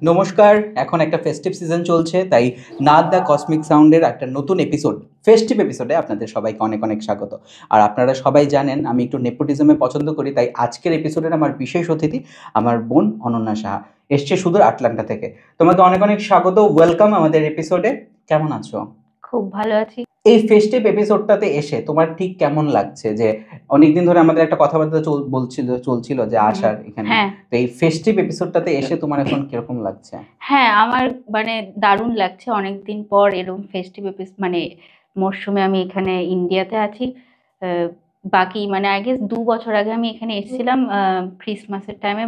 নমস্কার। এখন একটা ফেস্টিভ সিজন চলছে, তাই নাদ দ্য কসমিক সাউন্ডের একটা নতুন এপিসোড, ফেস্টিভ এপিসোডে আপনাদের সবাইকে অনেক অনেক স্বাগত। আর আপনারা সবাই জানেন আমি একটু নেপোটিজমে পছন্দ করি, তাই আজকের এপিসোডের আমার বিশেষ অতিথি আমার বোন অনন্যা সাহা এসছে সুদূর আটলান্টা থেকে। তোমাকে অনেক অনেক স্বাগত, ওয়েলকাম আমাদের এপিসোডে। কেমন আছো? খুব ভালো আছি। এই ফেস্টিভ এপিসোডটাতে এসে তোমার ঠিক কেমন লাগছে? যে অনেকদিন ধরে আমাদের একটা কথাবার্তা চলছিল যে আসার এখানে, তো এই ফেস্টিভ এপিসোডটাতে এসে তোমার এখন কিরকম লাগছে? হ্যাঁ, আমার মানে দারুণ লাগছে। অনেকদিন পর এরকম ফেস্টিভ মানে মরশুমে আমি এখানে ইন্ডিয়াতে আছি। বাকি মানে আই গেস 2 বছর আগে আমি এখানে এসেছিলাম ক্রিসমাসের টাইমে,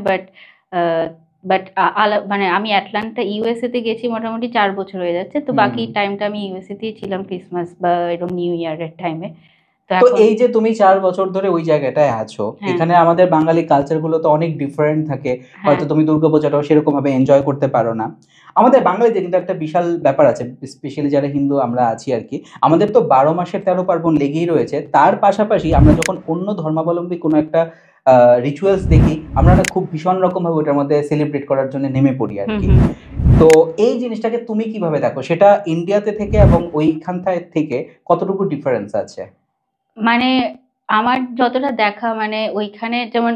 বাট মানে আমি অ্যাটলান্টা ইউএসএ তে গেছি মোটামুটি 4 বছর হয়ে যাচ্ছে। তো বাকি টাইমটা আমি ইউএসএ তেই ছিলাম ক্রিসমাস বা এরকম নিউ ইয়ারের টাইমে। তো এই যে তুমি 4 বছর ধরে ওই জায়গাটায় আছো, এখানে আমাদের বাঙালি কালচার গুলো তো অনেক ডিফারেন্ট থাকে। হয়তো তুমি দুর্গাপূজাটাও সেরকম ভাবে এনজয় করতে পারো না। আমাদের বাঙালিতে কিন্তু একটা বিশাল ব্যাপার আছে, স্পেশালি যারা হিন্দু আমরা আছি আর কি, আমাদের তো 12 মাসের 13 পার্বণ লেগেই রয়েছে। তার পাশাপাশি আমরা যখন অন্য ধর্মাবলম্বী কোনো একটা রিচুয়ালস দেখি, আমরা না খুব ভীষণ রকম ভাবে ওটার মধ্যে সেলিব্রেট করার জন্য নেমে পড়ি আর কি। তো এই জিনিসটাকে তুমি কিভাবে দেখো? সেটা ইন্ডিয়াতে থেকে এবং ওইখান থেকে কতটুকু ডিফারেন্স আছে? মানে আমার যতটা দেখা, মানে ওইখানে যেমন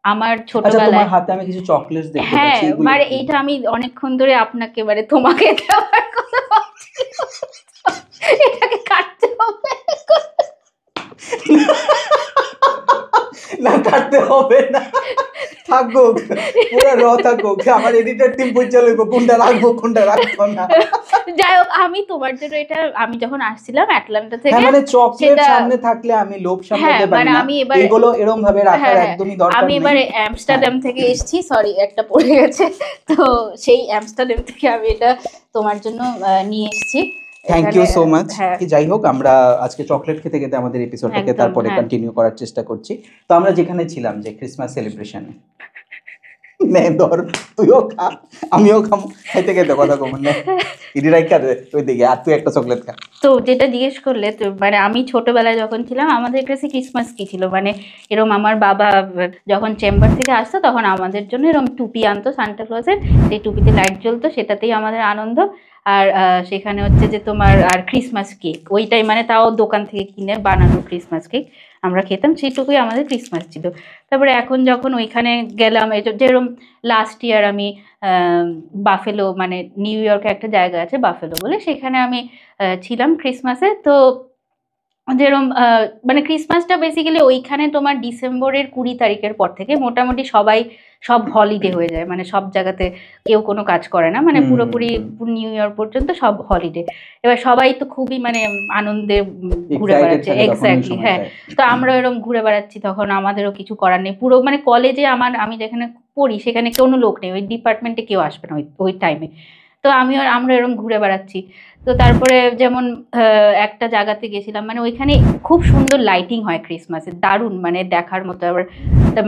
আমার আচ্ছা, ছোটবেলায় তোমার হাতে আমি কিছু চকলেটস দেখতে পাচ্ছি। হ্যাঁ, মানে এইটা আমি অনেকক্ষণ ধরে আপনাকে মানে তোমাকে দেওয়ার কথা ভাবছি। এটাকে কাটতে হবে না, কাটতে হবে না, থাকুক, পুরো র থাকুক। আমার এডিটর টিম বুঝে লইব কোনটা রাখবো কোনটা রাখবো না। যাই হোক, আমি তোমার জন্য এটা আমি যখন আসছিলাম অ্যাটলান্টা থেকে, হ্যাঁ, মানে চকলেট সামনে থাকলে আমি লোভ সামলাতে পারি না। আমি এবার এগুলো এরকম ভাবে রাখার একদমই দরকার নেই। আমি এবারে অ্যামস্টারডাম থেকে এসেছি, সরি একটা পড়ে গেছে, তো সেই অ্যামস্টারডাম থেকে আমি এটা তোমার জন্য নিয়ে এসেছি। Thank you so much. যাই হোক, আমরা আজকে চকলেট খেতে খেতে আমাদের এপিসোডটাকে তারপরে কন্টিনিউ করার চেষ্টা করছি। তো আমরা যেখানে ছিলাম যে ক্রিসমাস সেলিব্রেশনে, নে ধর তুইও খা আমিও খাবো, খাইতে খেতে কথা কম না, ইডি রাইখা দে ওই দিকে, আর তুই একটা চকলেট খা। তো যেটা জিজ্ঞেস করলে, তো মানে আমি ছোটবেলায় যখন ছিলাম আমাদের কাছে ক্রিসমাস কি ছিল, মানে এরকম আমার বাবা যখন চেম্বার থেকে আসতো তখন আমাদের জন্য এরকম টুপি আনতো সান্টা ক্লজের, সেই টুপিতে লাইট জ্বলতো, সেটাতেই আমাদের আনন্দ। আর সেখানে হচ্ছে যে তোমার আর ক্রিসমাস কেক, ওইটাই মানে তাও দোকান থেকে কিনে বানানো ক্রিসমাস কেক আমরা খেতাম, সেইটুকুই আমাদের ক্রিসমাস ছিল। তারপরে এখন যখন ওইখানে গেলাম, যেরকম লাস্ট ইয়ার আমি বাফেলো, মানে নিউ ইয়র্কে একটা জায়গা আছে বাফেলো বলে, সেখানে আমি ছিলাম ক্রিসমাসে। তো যেরকম মানে ক্রিসমাসটা বেসিক্যালি ওইখানে তোমার ডিসেম্বরের 20 তারিখের পর থেকে মোটামুটি সব হলিডে হয়ে যায়, মানে সব জায়গাতে কেউ কোনো কাজ করে না, মানে পুরোপুরি নিউ ইয়ার পর্যন্ত সব হলিডে। এবার সবাই তো খুবই মানে আনন্দে ঘুরে বেড়াচ্ছে, এক্স্যাক্টলি। হ্যাঁ, তো আমরা এরকম ঘুরে বেড়াচ্ছি, তখন আমাদেরও কিছু করার নেই। পুরো মানে কলেজে আমি যেখানে পড়ি সেখানে কোনো লোক নেই, ওই ডিপার্টমেন্টে কেউ আসবে না ওই টাইমে। তো আমরা এরকম ঘুরে বেড়াচ্ছি। তো তারপরে যেমন একটা জায়গাতে গেছিলাম, মানে ওইখানে খুব সুন্দর লাইটিং হয় ক্রিসমাসে, দারুণ মানে দেখার মতো। আবার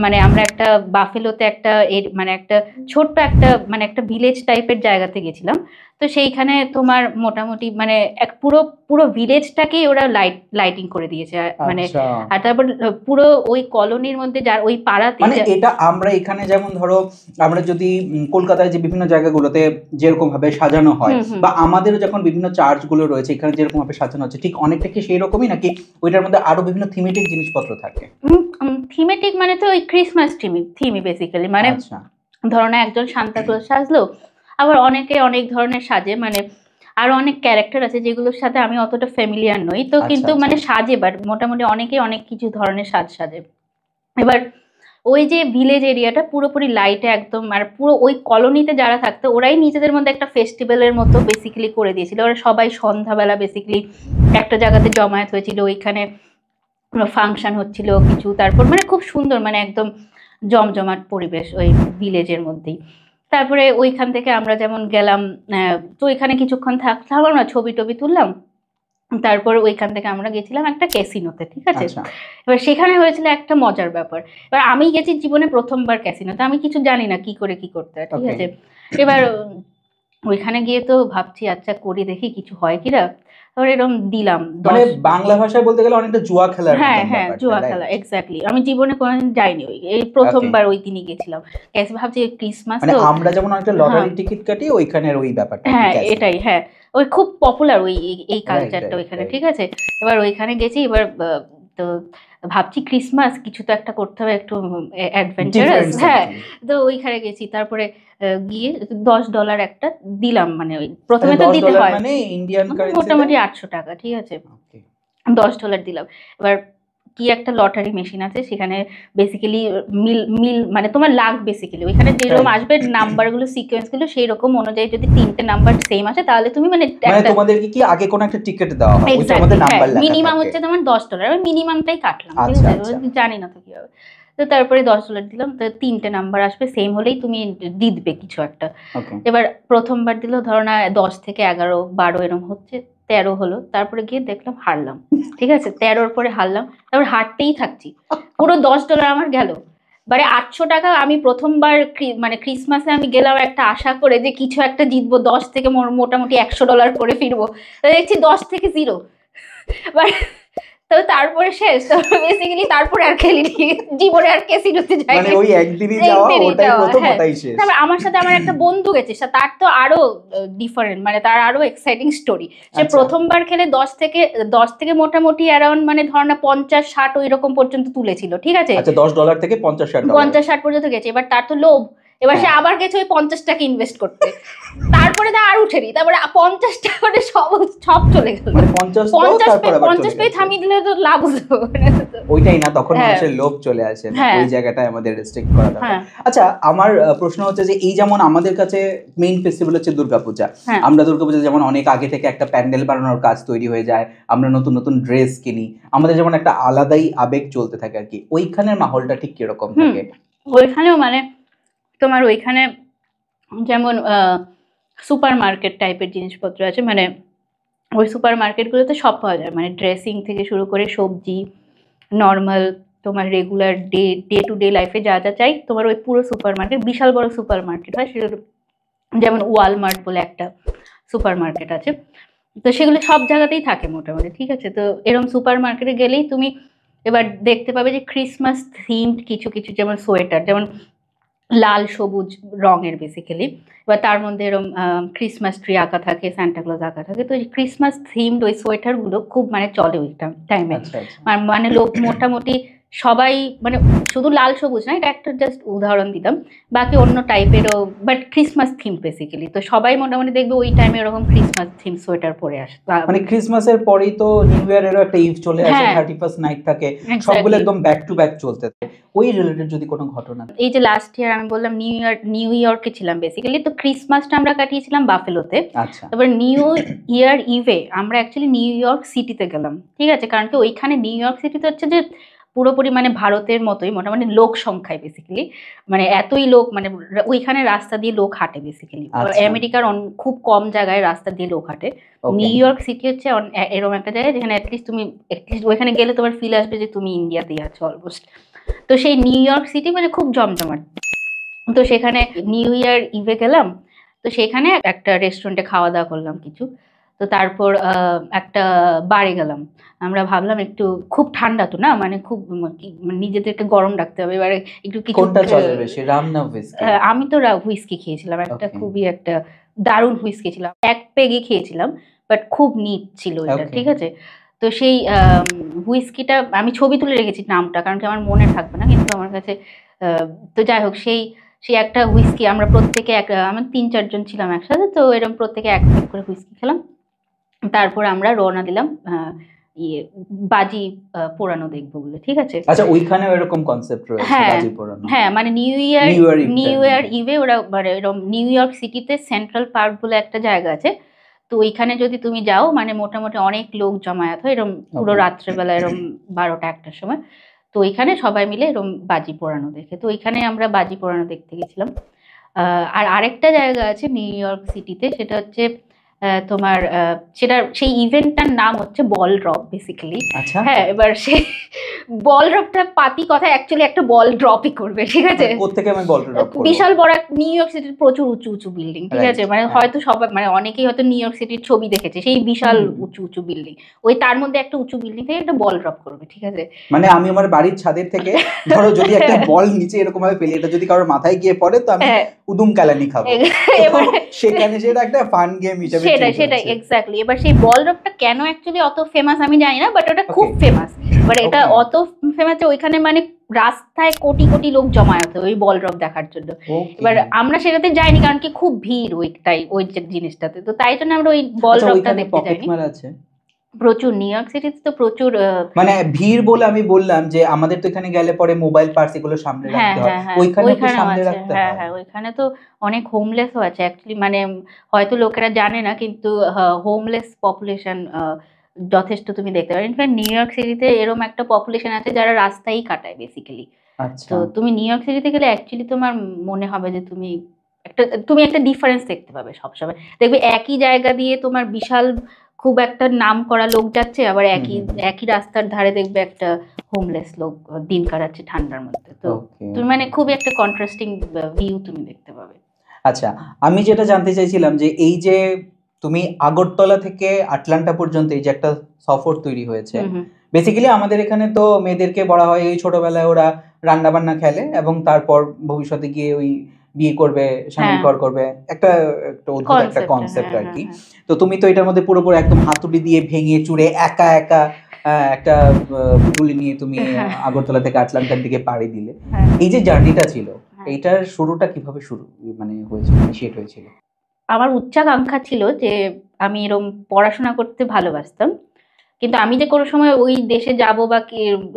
মানে আমরা একটা বাফেলোতে একটা মানে একটা ছোট্ট একটা মানে একটা ভিলেজ টাইপের জায়গাতে গেছিলাম। তো সেইখানে তোমার মোটামুটি মানে এক পুরো ভিলেজটাকেই ওরা লাইটিং করে দিয়েছে, মানে আর তারপর পুরো ওই কলোনির মধ্যে যার ওই পাড়াতে, মানে এটা আমরা এখানে যেমন ধরো আমরা যদি কলকাতায় যে বিভিন্ন জায়গাগুলোতে যেরকম ভাবে সাজানো হয়, বা আমাদেরও যখন বিভিন্ন চার্চ গুলো রয়েছে এখানে যেরকম ভাবে সাজানো হচ্ছে, ঠিক অনেকটা কি সেই রকমই, নাকি ওইটার মধ্যে আরো বিভিন্ন থিমেটিক জিনিসপত্র থাকে? থিমেটিক মানে তো ওই ক্রিসমাস থিমই বেসিক্যালি, মানে ধরো না একজন সান্তা ক্লজ সাজলো, আবার অনেকে অনেক ধরনের সাজে, মানে আরো অনেক ক্যারেক্টার আছে যেগুলোর সাথে আমি অতটা ফ্যামিলিয়ার নই, তো কিন্তু মানে সাজে, বাট মোটামুটি অনেকে অনেক কিছু ধরনের সাজে। এবার ওই যে ভিলেজ এরিয়াটা পুরোপুরি লাইটে একদম, আর পুরো ওই কলোনিতে যারা থাকতো ওরাই নিজেদের মধ্যে একটা ফেস্টিভ্যালের মতো বেসিক্যালি করে দিয়েছিল। ওরা সবাই সন্ধ্যাবেলা বেসিক্যালি একটা জায়গাতে জমায়েত হয়েছিল, ওইখানে ফাংশন হচ্ছিল কিছু, তারপর মানে খুব সুন্দর, মানে একদম জমজমাট পরিবেশ ওই ভিলেজের মধ্যেই। তারপরে ওইখান থেকে আমরা যেমন গেলাম, তো ওইখানে কিছুক্ষণ থাকলাম না, ছবি টবি তুললাম। তারপর ওইখান থেকে আমরা গেছিলাম একটা ক্যাসিনোতে, ঠিক আছে। এবার সেখানে হয়েছিল একটা মজার ব্যাপার। এবার আমি গেছি জীবনে প্রথমবার ক্যাসিনোতে, আমি কিছু জানি না কি করে কি করতে হয়, ঠিক আছে। এবার ওইখানে গিয়ে তো ভাবছি আচ্ছা করি দেখি কিছু হয় কিনা, তারপরে এরকম দিলাম মানে বাংলা ভাষায় বলতে গেলে অনেকটা জুয়া খেলার হ্যাঁ মতন হ্যাঁ ব্যাপারটা, জুয়া রাইট? খেলা, এক্স্যাক্টলি। আমি জীবনে কোনোদিন যাইনি, এই প্রথমবার ওই দিনই গেছিলাম। ভাবছি ক্রিসমাস মানে তো, আমরা যেমন একটা হ্যাঁ লটারি টিকিট কাটি, ওইখানের ওই ব্যাপারটা কি হ্যাঁ ক্যাসিনো? এটাই, হ্যাঁ ওই খুব পপুলার ওই এই রাইট, কালচারটা রাইট, ওইখানে, রাইট। ঠিক আছে। এবার ওইখানে গেছি, এবার তো ভাবছি ক্রিসমাস কিছু তো একটা করতে হবে একটু অ্যাডভেঞ্চারাস, ডিফারেন্ট হ্যাঁ। সামথিং। তো ওইখানে গেছি, তারপরে গিয়ে $10 একটা দিলাম, মানে ওই আচ্ছা, প্রথমে তো দিতে $10 হয় মানে ইন্ডিয়ান কারেন্সিতে? মোটামুটি $800, ঠিক আছে। ওকে। $10 দিলাম। এবার কি একটা লটারি মেশিন আছে সেখানে, বেসিক্যালি মিল মিল মানে তোমার লাখ, বেসিক্যালি ওইখানে যেরকম রাইট। আসবে নাম্বারগুলো, সিকোয়েন্সগুলো সেই রকম অনুযায়ী যদি 3টে নাম্বার সেম আছে তাহলে তুমি মানে মানে একটা, তোমাদেরকে কি আগে কোনো একটা টিকিট দেওয়া হয়, ওইটার মধ্যে এক্স্যাক্টলি হ্যাঁ, নাম্বার লেখা মিনিমাম থাকে? হচ্ছে তোমার $10, আমি মিনিমামটাই কাটলাম, ঠিক আচ্ছা, আছে, আচ্ছা। জানি না তো কি হবে। তো তারপরে $10 দিলাম, তো 3টে নাম্বার আসবে সেম হলেই তুমি জিতবে কিছু একটা। ওকে। এবার প্রথমবার দিল ধরো না 10 থেকে 11 12 এরকম হচ্ছে, 13 হলো, তারপরে গিয়ে দেখলাম হারলাম, ঠিক আছে, 13-র পরে হারলাম, তারপর হারতেই থাকছি, পুরো $10 আমার গেল। মানে $800 আমি প্রথমবার মানে ক্রিসমাসে আমি গেলাম একটা আশা করে যে কিছু একটা জিতবো, 10 থেকে মোটামুটি $100 করে ফিরবো, তো দেখছি 10 থেকে 0। মানে তো তারপরে শেষ, বেসিক্যালি তারপরে আর খেলিনি, জীবনে আর ক্যাসিনোতে মানে যাইনি। ওই একদিনই যাওয়া, ওটাই প্রথম, হ্যাঁ। ওটাই শেষ। তারপর আমার সাথে আমার একটা বন্ধু গেছে, তার তো আরো ডিফারেন্ট, মানে তার আরো এক্সাইটিং স্টোরি। সে আচ্ছা। প্রথমবার খেলে 10 থেকে মোটামুটি অ্যারাউন্ড মানে ধর না 50-60 ওই রকম পর্যন্ত তুলেছিল, ঠিক আছে। আচ্ছা, $10 থেকে $50-60। 50-60 পর্যন্ত গেছে, এবার তার তো লোভ, এবার সে হ্যাঁ। আবার গেছে ওই 50 টাকা ইনভেস্ট করতে, তারপরে তা আর উঠেনি, তারপরে 50 টাকা করে সব সব চলে গেল। মানে 50 তো 50 তারপর আবার 50 চলে পেয়ে গেছে। থামিয়ে দিলে তো লাভ হতো। ওইটাই না, তখন হ্যাঁ। মানুষের লোভ চলে আসে না, হ্যাঁ। ওই জায়গাটায় আমাদের রেস্ট্রিক্ট করা দরকার। হ্যাঁ আচ্ছা, আমার প্রশ্ন হচ্ছে যে এই যেমন আমাদের কাছে মেইন ফেস্টিভ্যাল হচ্ছে দুর্গাপূজা। হ্যাঁ আমরা দুর্গাপূজা যেমন অনেক আগে থেকে একটা প্যান্ডেল বানানোর কাজ তৈরি হয়ে যায়, আমরা নতুন নতুন ড্রেস কিনি, আমাদের যেমন একটা আলাদাই আবেগ চলতে থাকে আর কি। ওইখানের মাহলটা ঠিক কিরকম থাকে? ওইখানেও মানে তোমার ওইখানে যেমন সুপার মার্কেট টাইপের জিনিসপত্র আছে, মানে ওই সুপার মার্কেটগুলোতে সব পাওয়া যায়, মানে ড্রেসিং থেকে শুরু করে সবজি, নর্মাল তোমার রেগুলার ডে টু ডে লাইফে যা যা চাই তোমার ওই পুরো সুপার মার্কেট, বিশাল বড় সুপার মার্কেট হয় সেগুলো, যেমন ওয়ালমার্ট বলে একটা সুপার মার্কেট আছে, তো সেগুলো সব জায়গাতেই থাকে মোটামুটি, ঠিক আছে। তো এরকম সুপার মার্কেটে গেলেই তুমি এবার দেখতে পাবে যে ক্রিসমাস থিমড কিছু কিছু, যেমন সোয়েটার, যেমন লাল সবুজ রঙের বেসিক্যালি, এবার তার মধ্যে এরকম ক্রিসমাস ট্রি আঁকা থাকে, সান্টাক্লজ আঁকা থাকে, তো ক্রিসমাস থিমড ওই সোয়েটারগুলো খুব মানে চলে ওই টাইমে। আচ্ছা, আচ্ছা। মানে লোক মোটামুটি সবাই, মানে শুধু লাল সবুজ না, এটা একটা জাস্ট উদাহরণ দিলাম, বাকি অন্য টাইপেরও, বাট ক্রিসমাস থিম বেসিক্যালি, তো সবাই মোটামুটি দেখবে ওই টাইমে এরকম ক্রিসমাস থিম সোয়েটার পরে আসে। মানে ক্রিসমাসের পরেই তো নিউ ইয়ারেরও একটা ইভ চলে আসে, হ্যাঁ। 31st নাইট থাকে, Exactly. সবগুলো একদম ব্যাক টু ব্যাক চলতে থাকে। ওই রিলেটেড যদি কোনো ঘটনা। এই যে লাস্ট ইয়ার আমি বললাম নিউ ইয়র্কে ছিলাম বেসিক্যালি, তো ক্রিসমাসটা আমরা কাটিয়েছিলাম বাফেলোতে। আচ্ছা। তারপর নিউ ইয়ার ইভে আমরা অ্যাকচুয়ালি নিউ ইয়র্ক সিটিতে গেলাম, ঠিক আছে, কারণ কি ওইখানে নিউ ইয়র্ক সিটিতে হচ্ছে যে পুরোপুরি মানে ভারতের মতোই মোটামুটি লোক সংখ্যায় বেসিক্যালি, মানে এতই লোক, মানে ওইখানে রাস্তা দিয়ে লোক হাঁটে বেসিক্যালি, আমেরিকার খুব কম জায়গায় রাস্তা দিয়ে লোক হাঁটে। নিউ ইয়র্ক সিটি হচ্ছে এরকম একটা জায়গা যেখানে অ্যাটলিস্ট ওইখানে গেলে তোমার ফিল আসবে যে তুমি ইন্ডিয়াতেই আছো অলমোস্ট। তো সেই নিউ ইয়র্ক সিটি মানে খুব জমজমাট, তো সেখানে নিউ ইয়ার ইভে গেলাম, তো সেখানে একটা রেস্টুরেন্টে খাওয়া দাওয়া করলাম কিছু, তো তারপর একটা বারে গেলাম, আমরা ভাবলাম একটু, খুব ঠান্ডা তো না, মানে খুব নিজেদেরকে গরম রাখতে হবে, এবারে একটু কিছু। কোনটা চলে বেশি, রাম না হুইস্কি? আমি তো হুইস্কি খেয়েছিলাম, একটা Okay. খুবই একটা দারুণ হুইস্কি ছিল, এক পেগে খেয়েছিলাম, বাট খুব নিট ছিল এটা, Okay. ঠিক আছে। তো সেই হুইস্কিটা আমি ছবি তুলে রেখেছি নামটা, কারণ কি আমার মনে থাকবে না, কিন্তু আমার কাছে তো যাই হোক, সেই একটা হুইস্কি আমরা প্রত্যেকে আমরা 3-4 জন ছিলাম একসাথে, তো এরকম প্রত্যেকে এক পেগ করে হুইস্কি খেলাম, তারপর আমরা রওনা দিলাম বাজি পোড়ানো দেখবো বলে, ঠিক আছে। আচ্ছা, ওইখানেও এরকম কনসেপ্ট রয়েছে, হ্যাঁ বাজি পোড়ানো? হ্যাঁ, মানে নিউ ইয়ার ইভে ওরা মানে এরকম নিউ ইয়র্ক সিটিতে সেন্ট্রাল পার্ক বলে একটা জায়গা আছে, তো ওইখানে যদি তুমি যাও মানে মোটামুটি অনেক লোক জমায়েত হয় এরকম পুরো রাত্রেবেলা, এরকম 12টা-1টার সময়, তো ওইখানে সবাই মিলে এরকম বাজি পোড়ানো দেখে, তো ওইখানে আমরা বাজি পোড়ানো দেখতে গেছিলাম। আর আরেকটা জায়গা আছে নিউ ইয়র্ক সিটিতে, সেটা হচ্ছে তোমার সেই ইভেন্টটার নাম হচ্ছে বল ড্রপ বেসিক্যালি। আচ্ছা। হ্যাঁ, এবার বল ড্রপটা পাতি কথা, অ্যাকচুয়ালি একটা বল ড্রপই করবে, ঠিক আছে? কোত্থেকে আমি বল ড্রপ করব? বিশাল বড় নিউ ইয়র্ক সিটির প্রচুর উঁচু উঁচু বিল্ডিং, ঠিক আছে? মানে হয়তো সবাই, মানে অনেকেই হয়তো নিউ ইয়র্ক সিটির ছবি দেখেছে, সেই বিশাল উঁচু উঁচু বিল্ডিং, ওই তার মধ্যে একটা উঁচু বিল্ডিং থেকে একটা বল ড্রপ করবে, ঠিক আছে? মানে আমি আমার বাড়ির ছাদের থেকে ধরো যদি একটা বল নিচে এরকম ভাবে ফেলি, এটা যদি কারোর মাথায় গিয়ে পড়ে তো আমি উদুম কালানি খাবো। এবার সেখানে সেটা একটা ফান গেম হিসেবে সেটাই এক্স্যাক্টলি। এবার সেই বল ড্রপটা কেন অ্যাকচুয়ালি অত ফেমাস আমি জানি না, বাট ওটা খুব ফেমাস। বাট এটা অত ফেমাস যে ওইখানে মানে রাস্তায় কোটি কোটি লোক জমায়েত ওই বল ড্রপ দেখার জন্য। এবার আমরা সেটাতে যাইনি কারণ কি খুব ভিড় ওইটাই, ওই জিনিসটাতে, তো তাই জন্য আমরা ওই বল ড্রপটা দেখতে যাইনি। প্রচুর নিউ ইয়র্ক সিটিতে তো প্রচুর মানে ভিড় বলে আমি বললাম যে আমাদের তো এখানে গেলে পরে মোবাইল পার্স এগুলো সামনে রাখতে হয়, ওইখানে কি সামনে রাখতে হয়? হ্যাঁ, ওইখানে তো অনেক হোমলেসও আছে অ্যাকচুয়ালি, মানে হয়তো লোকেরা জানে না, কিন্তু হোমলেস পপুলেশন যথেষ্ট তুমি দেখতে পারো। ইনফ্যাক্ট নিউ ইয়র্ক সিটিতে এরকম একটা পপুলেশন আছে যারা রাস্তায় কাটায় বেসিক্যালি। তো তুমি নিউ ইয়র্ক সিটিতে গেলে অ্যাকচুয়ালি তোমার মনে হবে যে তুমি একটা ডিফারেন্স দেখতে পাবে। সবসময় দেখবে একই জায়গা দিয়ে তোমার বিশাল খুব একটা নাম করা লোক যাচ্ছে, আবার একই রাস্তার ধারে দেখবে একটা হোমলেস লোক দিন কাটাচ্ছে ঠান্ডার মধ্যে। তো তুমি মানে খুবই একটা কন্ট্রাস্টিং ভিউ তুমি দেখতে পাবে। আচ্ছা, আমি যেটা জানতে চাইছিলাম যে এই যে তুমি আগরতলা থেকে আটলান্টা পর্যন্ত এই যে একটা সফর তৈরি হয়েছে, বেসিক্যালি আমাদের এখানে তো মেয়েদেরকে বলা হয় এই ছোটবেলায় ওরা রান্না বান্না খেলে এবং তারপর ভবিষ্যতে গিয়ে ওই বিয়ে করবে, স্বামী ঘর করবে, একটা অদ্ভুত একটা কনসেপ্ট আর কি। তো তুমি তো এটার মধ্যে পুরোপুরি একদম হাতুড়ি দিয়ে ভেঙে চুরে একা একটা পুটুলি নিয়ে তুমি আগরতলা থেকে আটলান্টার দিকে পাড়ি দিলে। এই যে জার্নিটা ছিল, এইটার শুরুটা কিভাবে ইনিশিয়েট হয়েছিল? আমার উচ্চাকাঙ্ক্ষা ছিল যে আমি এরকম পড়াশোনা করতে ভালোবাসতাম, কিন্তু আমি যে কোনো সময় ওই দেশে যাব বা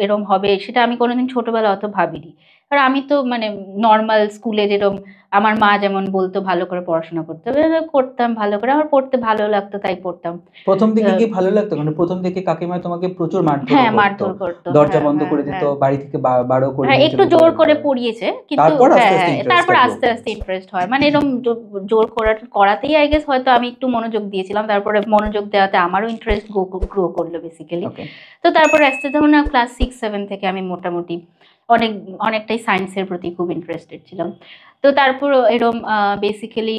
এরকম হবে সেটা আমি কোনোদিন ছোটবেলা অত ভাবিনি। আর আমি তো মানে নর্মাল স্কুলে যেরকম আমার মা যেমন বলতো ভালো করে পড়াশোনা করতে হবে, করতাম ভালো করে, আমার পড়তে ভালো লাগতো তাই পড়তাম। প্রথম দিকে কি ভালো লাগতো? মানে প্রথম দিকে কাকিমা তোমাকে প্রচুর মারধর করতো, দরজা বন্ধ করে দিত, বাড়ি থেকে বারো করে হ্যাঁ, একটু জোর করে পড়িয়েছে, কিন্তু তারপর আস্তে আস্তে ইন্টারেস্ট হয়, মানে এরকম জোর করাতেই আই গেস হয়তো আমি একটু মনোযোগ দিয়েছিলাম, তারপরে মনোযোগ দেওয়াতে আমারও ইন্টারেস্ট গ্রো করলো বেসিক্যালি। তো তারপরে আস্তে যখন ক্লাস 6-7 থেকে আমি মোটামুটি অনেকটাই সায়েন্সের প্রতি খুব ইন্টারেস্টেড ছিলাম। তো তারপর এরকম বেসিক্যালি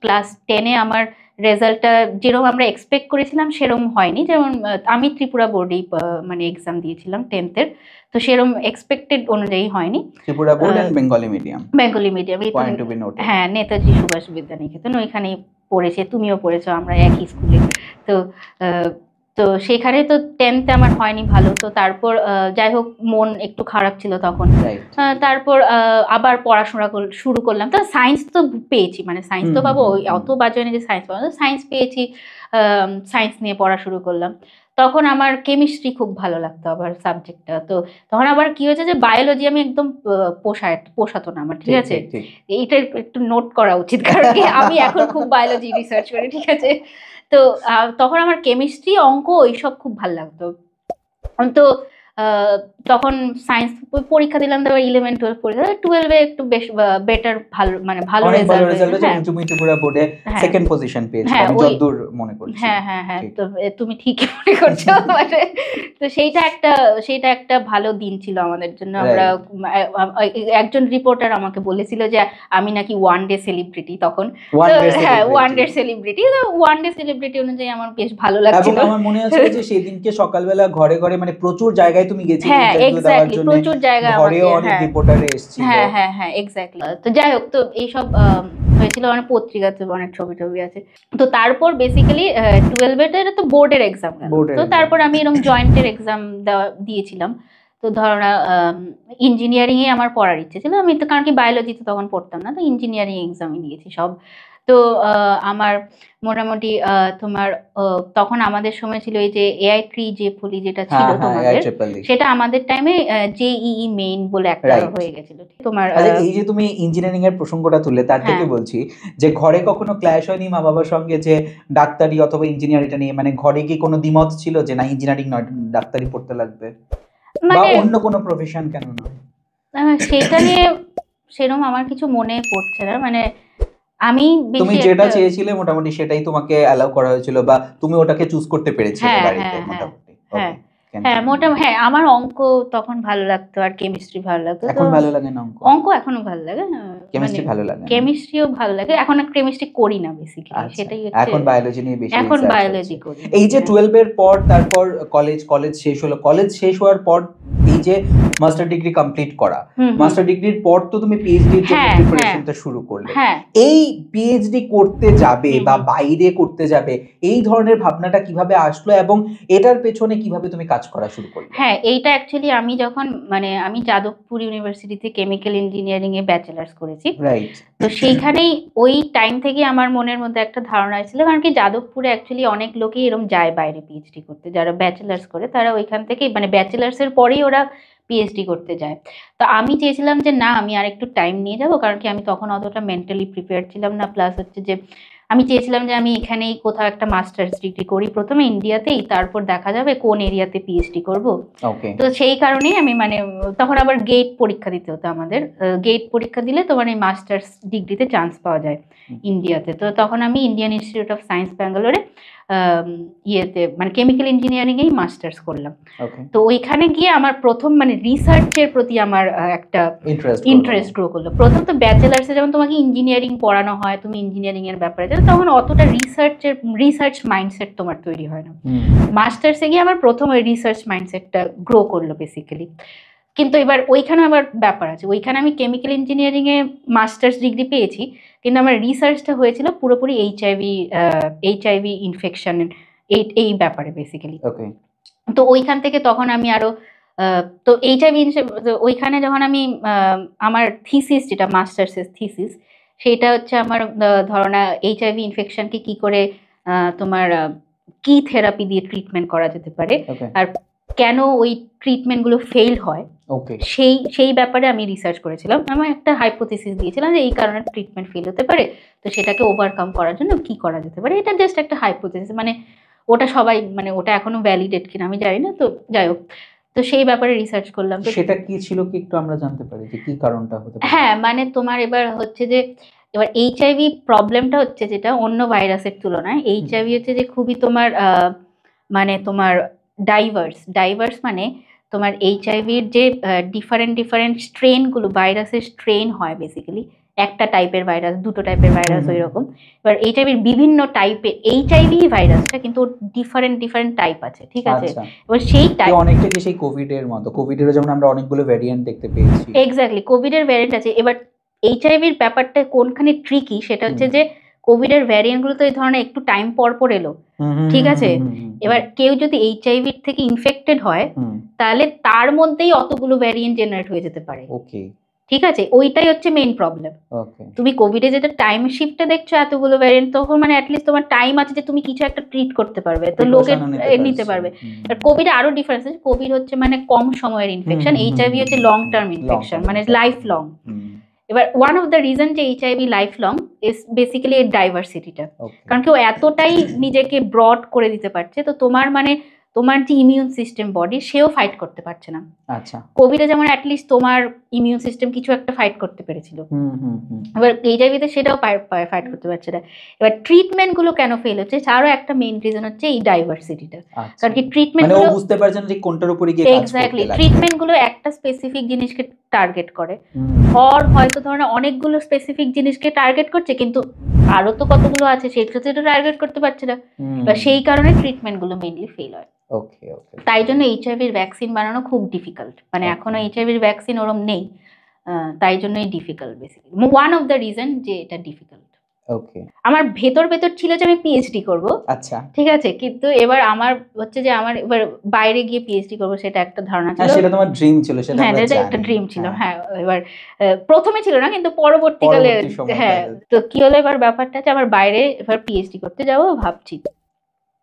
ক্লাস 10-এ আমার রেজাল্টটা যেরকম আমরা এক্সপেক্ট করেছিলাম সেরকম হয়নি। যেমন আমি ত্রিপুরা বোর্ডেই মানে এক্সাম দিয়েছিলাম 10th-এর, তো সেরকম এক্সপেক্টেড অনুযায়ী হয়নি। Tripura board and Bengali medium. হ্যাঁ, নেতাজি সুভাষ বিদ্যানিকেতন, ওইখানেই পড়েছে, তুমিও পড়েছো, আমরা একই স্কুলে। তো সেখানে তো 10th-এ আমার হয়নি ভালো। তো তারপর যাই হোক মন একটু খারাপ ছিল তখন। তারপর আবার পড়াশোনা শুরু করলাম। তো সায়েন্স তো পেয়েছি, মানে সায়েন্স তো পাবো, অত বাজে না যে সায়েন্স পাবো, সায়েন্স পেয়েছি, সায়েন্স নিয়ে পড়া শুরু করলাম। তখন আমার কেমিস্ট্রি খুব ভালো লাগতো আবার সাবজেক্টটা। তো তখন আবার কি হয়েছে যে বায়োলজি আমি একদম পোষাতো না আমার, ঠিক আছে? এইটা একটু নোট করা উচিত, কারণ আমি এখন খুব বায়োলজি রিসার্চ করি, ঠিক আছে? তো তখন আমার কেমিস্ট্রি, অঙ্ক এইসব খুব ভালো লাগতো। তো তখন সায়েন্স পরীক্ষা দিলাম, তারপর 11-12 পরীক্ষা, 12-এ একটু বেশ বেটার, ভালো মানে ভালো রেজাল্ট। তুমি ত্রিপুরা বোর্ডে সেকেন্ড পজিশন পেয়েছো আমি যতদূর মনে করছি। হ্যাঁ, তো তুমি ঠিকই মনে করছো। মানে তো সেইটা একটা ভালো দিন ছিল আমাদের জন্য। আমরা একজন রিপোর্টার আমাকে বলেছিল যে আমি নাকি ওয়ান ডে সেলিব্রিটি তখন। হ্যাঁ, ওয়ান ডে সেলিব্রিটি অনুযায়ী আমার বেশ ভালো লাগছিল। এবং আমার মনে আছে যে সেই দিনকে সকালবেলা ঘরে ঘরে মানে প্রচুর জায়গায় তুমি গেছিলে ইন্টারভিউ দেওয়ার জন্য, প্রচুর জায়গায় ঘরেও অনেক রিপোর্টার এসেছিল। হ্যাঁ, এক্স্যাক্টলি। তো যাই হোক, তো এইসব হয়েছিল, অনেক পত্রিকাতে অনেক ছবি আছে। তো তারপর বেসিক্যালি 12-এ এটা তো বোর্ডের এক্সাম, তো তারপর আমি এরকম জয়েন্টের এক্সাম দিয়েছিলাম। তো ধরো না ইঞ্জিনিয়ারিংয়ে আমার পড়ার ইচ্ছে ছিল, আমি তো কারণ কি বায়োলজিতে তখন পড়তাম না, তো ইঞ্জিনিয়ারিং এক্সামই দিয়েছি সব। তো আমার মোটামুটি তোমার তখন আমাদের সময় ছিল এই যে AI3 যে পলি যেটা ছিল তোমাদের, সেটা আমাদের টাইমে JEE মেইন বলে একটা হয়ে গেছিল তোমার। এই যে তুমি ইঞ্জিনিয়ারিং এর প্রসঙ্গটা তুললে, তার থেকে বলছি যে ঘরে কখনো ক্ল্যাশ হয়নি মা বাবার সঙ্গে যে ডাক্তারি অথবা ইঞ্জিনিয়ারিংটা নিয়ে? মানে ঘরে কি কোনো দ্বিমত ছিল যে না ইঞ্জিনিয়ারিং নয়, ডাক্তারি পড়তে লাগবে, বা অন্য কোনো প্রফেশন কেন নয়? সেটা নিয়ে সেরকম আমার কিছু মনে পড়ছে না। মানে তুমি যেটা চেয়েছিলে মোটামুটি সেটাই তোমাকে অ্যালাউ করা হয়েছিল, বা তুমি ওটাকে চুজ করতে পেরেছিলে বাড়িতে মোটামুটি? হ্যাঁ, হ্যাঁ হ্যাঁ আমার অঙ্ক তখন ভালো লাগতো আর কেমিস্ট্রি ভালো লাগতো। এখন ভালো লাগে না অঙ্ক? অঙ্ক এখনো ভালো লাগে, কেমিস্ট্রি ভালো লাগে? কেমিস্ট্রিও ভালো লাগে, এখন আর কেমিস্ট্রি করি না বেসিক্যালি, সেটাই হচ্ছে এখন বায়োলজি নিয়ে বেশি এখন বায়োলজি করি। এই যে 12 এর পর তারপর কলেজ শেষ হলো, কলেজ শেষ হওয়ার পর এই যে মাস্টার ডিগ্রি কমপ্লিট করা, মাস্টার ডিগ্রির পর তো তুমি পিএইচডি এর জন্য প্রিপারেশনটা শুরু করলে। এই পিএইচডি করতে যাবে বা বাইরে করতে যাবে এই ধরনের ভাবনাটা কিভাবে আসলো এবং এটার পেছনে কিভাবে তুমি কাজ করা শুরু করলে? হ্যাঁ, এইটা অ্যাকচুয়ালি আমি যখন আমি যাদবপুর ইউনিভার্সিটিতে কেমিক্যাল ইঞ্জিনিয়ারিং এ ব্যাচেলার্স করেছি, রাইট। তো সেইখানেই ওই টাইম থেকে আমার মনের মধ্যে একটা ধারণা ছিল, কারণ কি যাদবপুরে অ্যাকচুয়ালি অনেক লোকই এরকম যায় বাইরে পিএইচডি করতে, যারা ব্যাচেলার্স করে তারা ওইখান থেকে ব্যাচেলার্স এর পরেই ওরা পিএইচডি করতে যায়। তো আমি চেয়েছিলাম যে না, আমি আর একটু টাইম নিয়ে যাব, কারণ কি আমি তখন অতটা মেন্টালি প্রিপেয়ার ছিলাম না, প্লাস হচ্ছে যে আমি চেয়েছিলাম যে আমি এখানেই কোথাও একটা মাস্টার্স ডিগ্রি করি প্রথমে ইন্ডিয়াতেই, তারপর দেখা যাবে কোন এরিয়াতে পিএইচডি করব। তো সেই কারণেই আমি তখন আবার গেট পরীক্ষা দিতে হতো আমাদের, গেট পরীক্ষা দিলে তোমার এই মাস্টার্স ডিগ্রিতে চান্স পাওয়া যায় ইন্ডিয়াতে। তো তখন আমি ইন্ডিয়ান ইনস্টিটিউট অফ সায়েন্স ব্যাঙ্গালোরে ইয়েতে কেমিক্যাল ইঞ্জিনিয়ারিং এই মাস্টার্স করলাম। তো ওইখানে গিয়ে আমার প্রথম রিসার্চের প্রতি আমার একটা ইন্টারেস্ট গ্রো করলো। প্রথম তো ব্যাচেলার্সে যেমন তোমাকে ইঞ্জিনিয়ারিং পড়ানো হয়, তুমি ইঞ্জিনিয়ারিং এর ব্যাপারে তখন অতটা রিসার্চ মাইন্ডসেট তোমার তৈরি হয় না। মাস্টার্সে গিয়ে আমার প্রথম ওই রিসার্চ মাইন্ডসেটটা গ্রো করলো বেসিক্যালি। কিন্তু এবার ওইখানে আবার ব্যাপার আছে, ওইখানে আমি কেমিক্যাল ইঞ্জিনিয়ারিং এ মাস্টার্স ডিগ্রি পেয়েছি, কিন্তু আমার রিসার্চটা হয়েছিল পুরোপুরি এইচআইভি ইনফেকশন এই ব্যাপারে বেসিক্যালি। তো ওইখান থেকে তখন আমি আরো তো এইচআইভি ওইখানে যখন আমি আমার থিসিস, যেটা মাস্টার্সের থিসিস, সেটা হচ্ছে আমার ধারণা এইচআইভি ইনফেকশনকে কি করে তোমার কি থেরাপি দিয়ে ট্রিটমেন্ট করা যেতে পারে, আর কেন ওই ট্রিটমেন্টগুলো ফেল হয়, সেই ব্যাপারে আমি রিসার্চ করেছিলাম। আমি একটা হাইপোথিসিস দিয়েছিলাম যে এই কারণে ট্রিটমেন্ট ফেল হতে পারে, তো সেটাকে ওভারকাম করার জন্য কি করা যেতে পারে। এটা জাস্ট একটা হাইপোথিসিস, ওটা সবাই ওটা এখনো ভ্যালিডেট কিনা আমি জানি না, তো যাই হোক। তো সেই ব্যাপারে রিসার্চ করলাম। তো সেটা কি ছিল কি একটু আমরা জানতে পারি যে কি কারণটা হতে পারে? হ্যাঁ, তোমার এবার হচ্ছে যে এবার এইচআইভি প্রবলেমটা হচ্ছে যেটা অন্য ভাইরাসের তুলনায়, এইচআইভি হচ্ছে যে খুবই তোমার তোমার ডাইভার্স তোমার এইচআইভির যে ডিফারেন্ট স্ট্রেনগুলো, ভাইরাসের স্ট্রেন হয় বেসিক্যালি, একটা টাইপের ভাইরাস, দুটো টাইপের ভাইরাস ওই রকম। এবার এইচআইভির বিভিন্ন টাইপের, এইচআইভি ভাইরাসটা কিন্তু ডিফারেন্ট টাইপ আছে, ঠিক আছে। এবার সেই টাইপ অনেকটা কি সেই কোভিডের মতো, কোভিডের যেমন আমরা অনেকগুলো ভ্যারিয়েন্ট দেখতে পেয়েছি, এক্স্যাক্টলি কোভিডের ভ্যারিয়েন্ট আছে। এবার এইচআইভির ব্যাপারটা কোনখানে ট্রিকি সেটা হচ্ছে যে কোভিডের ভ্যারিয়েন্ট গুলো তো এই ধরনের একটু টাইম পর এলো, ঠিক আছে। এবার কেউ যদি এইচআইভি থেকে ইনফেক্টেড হয় তাহলে তার মধ্যেই অতগুলো ভ্যারিয়েন্ট জেনারেট হয়ে যেতে পারে, ঠিক আছে। ওইটাই হচ্ছে মেইন প্রবলেম। তুমি কোভিডে যেটা টাইম শিফটে দেখছো এতগুলো ভ্যারিয়েন্ট, তখন অ্যাটলিস্ট তোমার টাইম আছে যে তুমি কিছু একটা ট্রিট করতে পারবে, তো লোকে নিতে পারবে। আর কোভিডে আরো ডিফারেন্স আছে, কোভিড হচ্ছে কম সময়ের ইনফেকশন, এইচআইভি হচ্ছে long term infection, life long. এবার ওয়ান অফ দ্য রিজন যে HIV life long is basically এর ডাইভার্সিটিটা, কারণ কেউ এতটাই নিজেকে ব্রড করে দিতে পারছে, তো তোমার যে ইমিউন সিস্টেম বডি সেও ফাইট করতে পারছে না। আচ্ছা, কোভিডে যেমন অ্যাটলিস্ট তোমার ইমিউন সিস্টেম কিছু একটা ফাইট করতে পেরেছিল, এবার এইচআইভিতে সেটাও ফাইট করতে পারছে না। এবার ট্রিটমেন্ট গুলো কেন ফেল হচ্ছে তারও একটা মেইন রিজন হচ্ছে এই ডাইভার্সিটিটা, কারণ কি ট্রিটমেন্ট গুলো বুঝতে পারছেন যে কোনটার উপরে গিয়ে কাজ করতে লাগে। এক্স্যাক্টলি, ট্রিটমেন্ট গুলো একটা স্পেসিফিক জিনিসকে টার্গেট করে, আর হয়তো ধরনের অনেকগুলো স্পেসিফিক জিনিসকে টার্গেট করছে, কিন্তু আরো তো কতগুলো আছে সেটা টার্গেট করতে পারছে না, বা সেই কারণে ট্রিটমেন্ট গুলো মেইনলি ফেল হয়। তাই জন্য এইচআইভির ভ্যাকসিন বানানো খুব ডিফিকাল্ট, এখনো এইচআইভির ভ্যাকসিন ওরম নেই, তাই জন্যই difficult basically, one of the reason যে এটা ডিফিকাল্ট। আমার ভেতর ছিল যে আমি পিএইচডি করব, আচ্ছা, ঠিক আছে, কিন্তু এবার আমার হচ্ছে যে আমার এবার বাইরে গিয়ে পিএইচডি করব সেটা একটা ধারণা ছিল, সেটা তোমার ড্রিম ছিল, সেটা হ্যাঁ এটা একটা ড্রিম ছিল। হ্যাঁ, এবার প্রথমে ছিল না, কিন্তু পরবর্তীকালে হ্যাঁ, তো কি হলো এবার ব্যাপারটা যে আমার বাইরে এবার পিএইচডি করতে যাবো ভাবছি,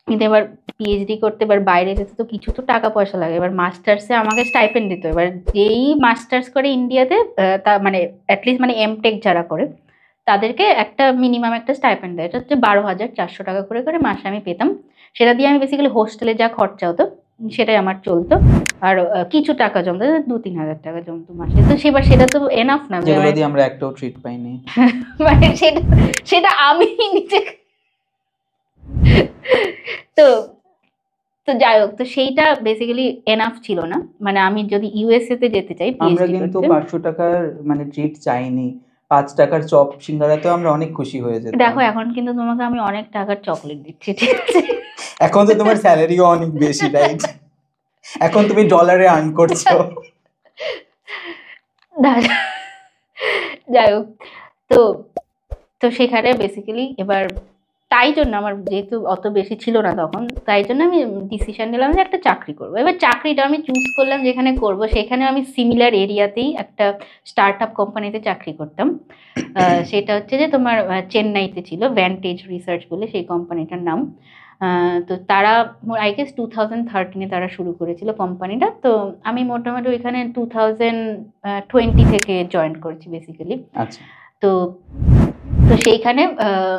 কিন্তু এবার পিএইচডি করতে এবার বাইরে যেতে তো কিছু তো টাকা পয়সা লাগে। এবার মাস্টার্সে আমাকে স্টাইপেন্ড দিত, এবার যেই মাস্টার্স করে ইন্ডিয়াতে তা অ্যাটলিস্ট এমটেক যারা করে তাদেরকে একটা মিনিমাম একটা স্টাইপেন্ড দেয়, এটা হচ্ছে 12,400 টাকা করে মাসে আমি পেতাম। সেটা দিয়ে আমি বেসিক্যালি হোস্টেলে যা খরচা হতো সেটাই আমার চলতো, আর কিছু টাকা জমতো, 2-3 হাজার টাকা জমতো মাসে। তো সেটা তো এনাফ না, যেগুলো দিয়ে আমরা একটাও ট্রিট পাইনি, সেটা আমি নিজে। তো তো যাই হোক, তো সেইটা বেসিক্যালি এনাফ ছিল না, মানে আমি যদি ইউএসএ তে যেতে চাই আমরা পিএইচডি কিন্তু করতে। 500 টাকার মানে ট্রিট চাইনি, 5 টাকার চপ সিঙ্গারাতেও আমরা অনেক খুশি হয়ে যেতাম। দেখো এখন কিন্তু তোমাকে আমি অনেক টাকার চকলেট দিচ্ছি, ঠিক আছে? এখন তো তোমার স্যালারিও অনেক বেশি, রাইট? এখন তুমি ডলারে আর্ন করছো। যাই হোক, তো তো সেখানে বেসিক্যালি এবার তাই জন্য আমার যেহেতু অত বেশি ছিল না তখন, তাই জন্য আমি ডিসিশন নিলাম যে একটা চাকরি করবো। এবার চাকরিটা আমি চুজ করলাম যেখানে করব, সেখানে আমি সিমিলার এরিয়াতেই একটা স্টার্ট আপ কোম্পানিতে চাকরি করতাম। সেটা হচ্ছে যে তোমার চেন্নাইতে ছিল, ভ্যান্টেজ রিসার্চ বলে সেই কোম্পানিটার নাম। তো তারা আই গেস 2013-এ তারা শুরু করেছিল কোম্পানিটা। তো আমি মোটামুটি ওইখানে 2020 থেকে জয়েন করেছি বেসিক্যালি। আচ্ছা, তো তো সেইখানে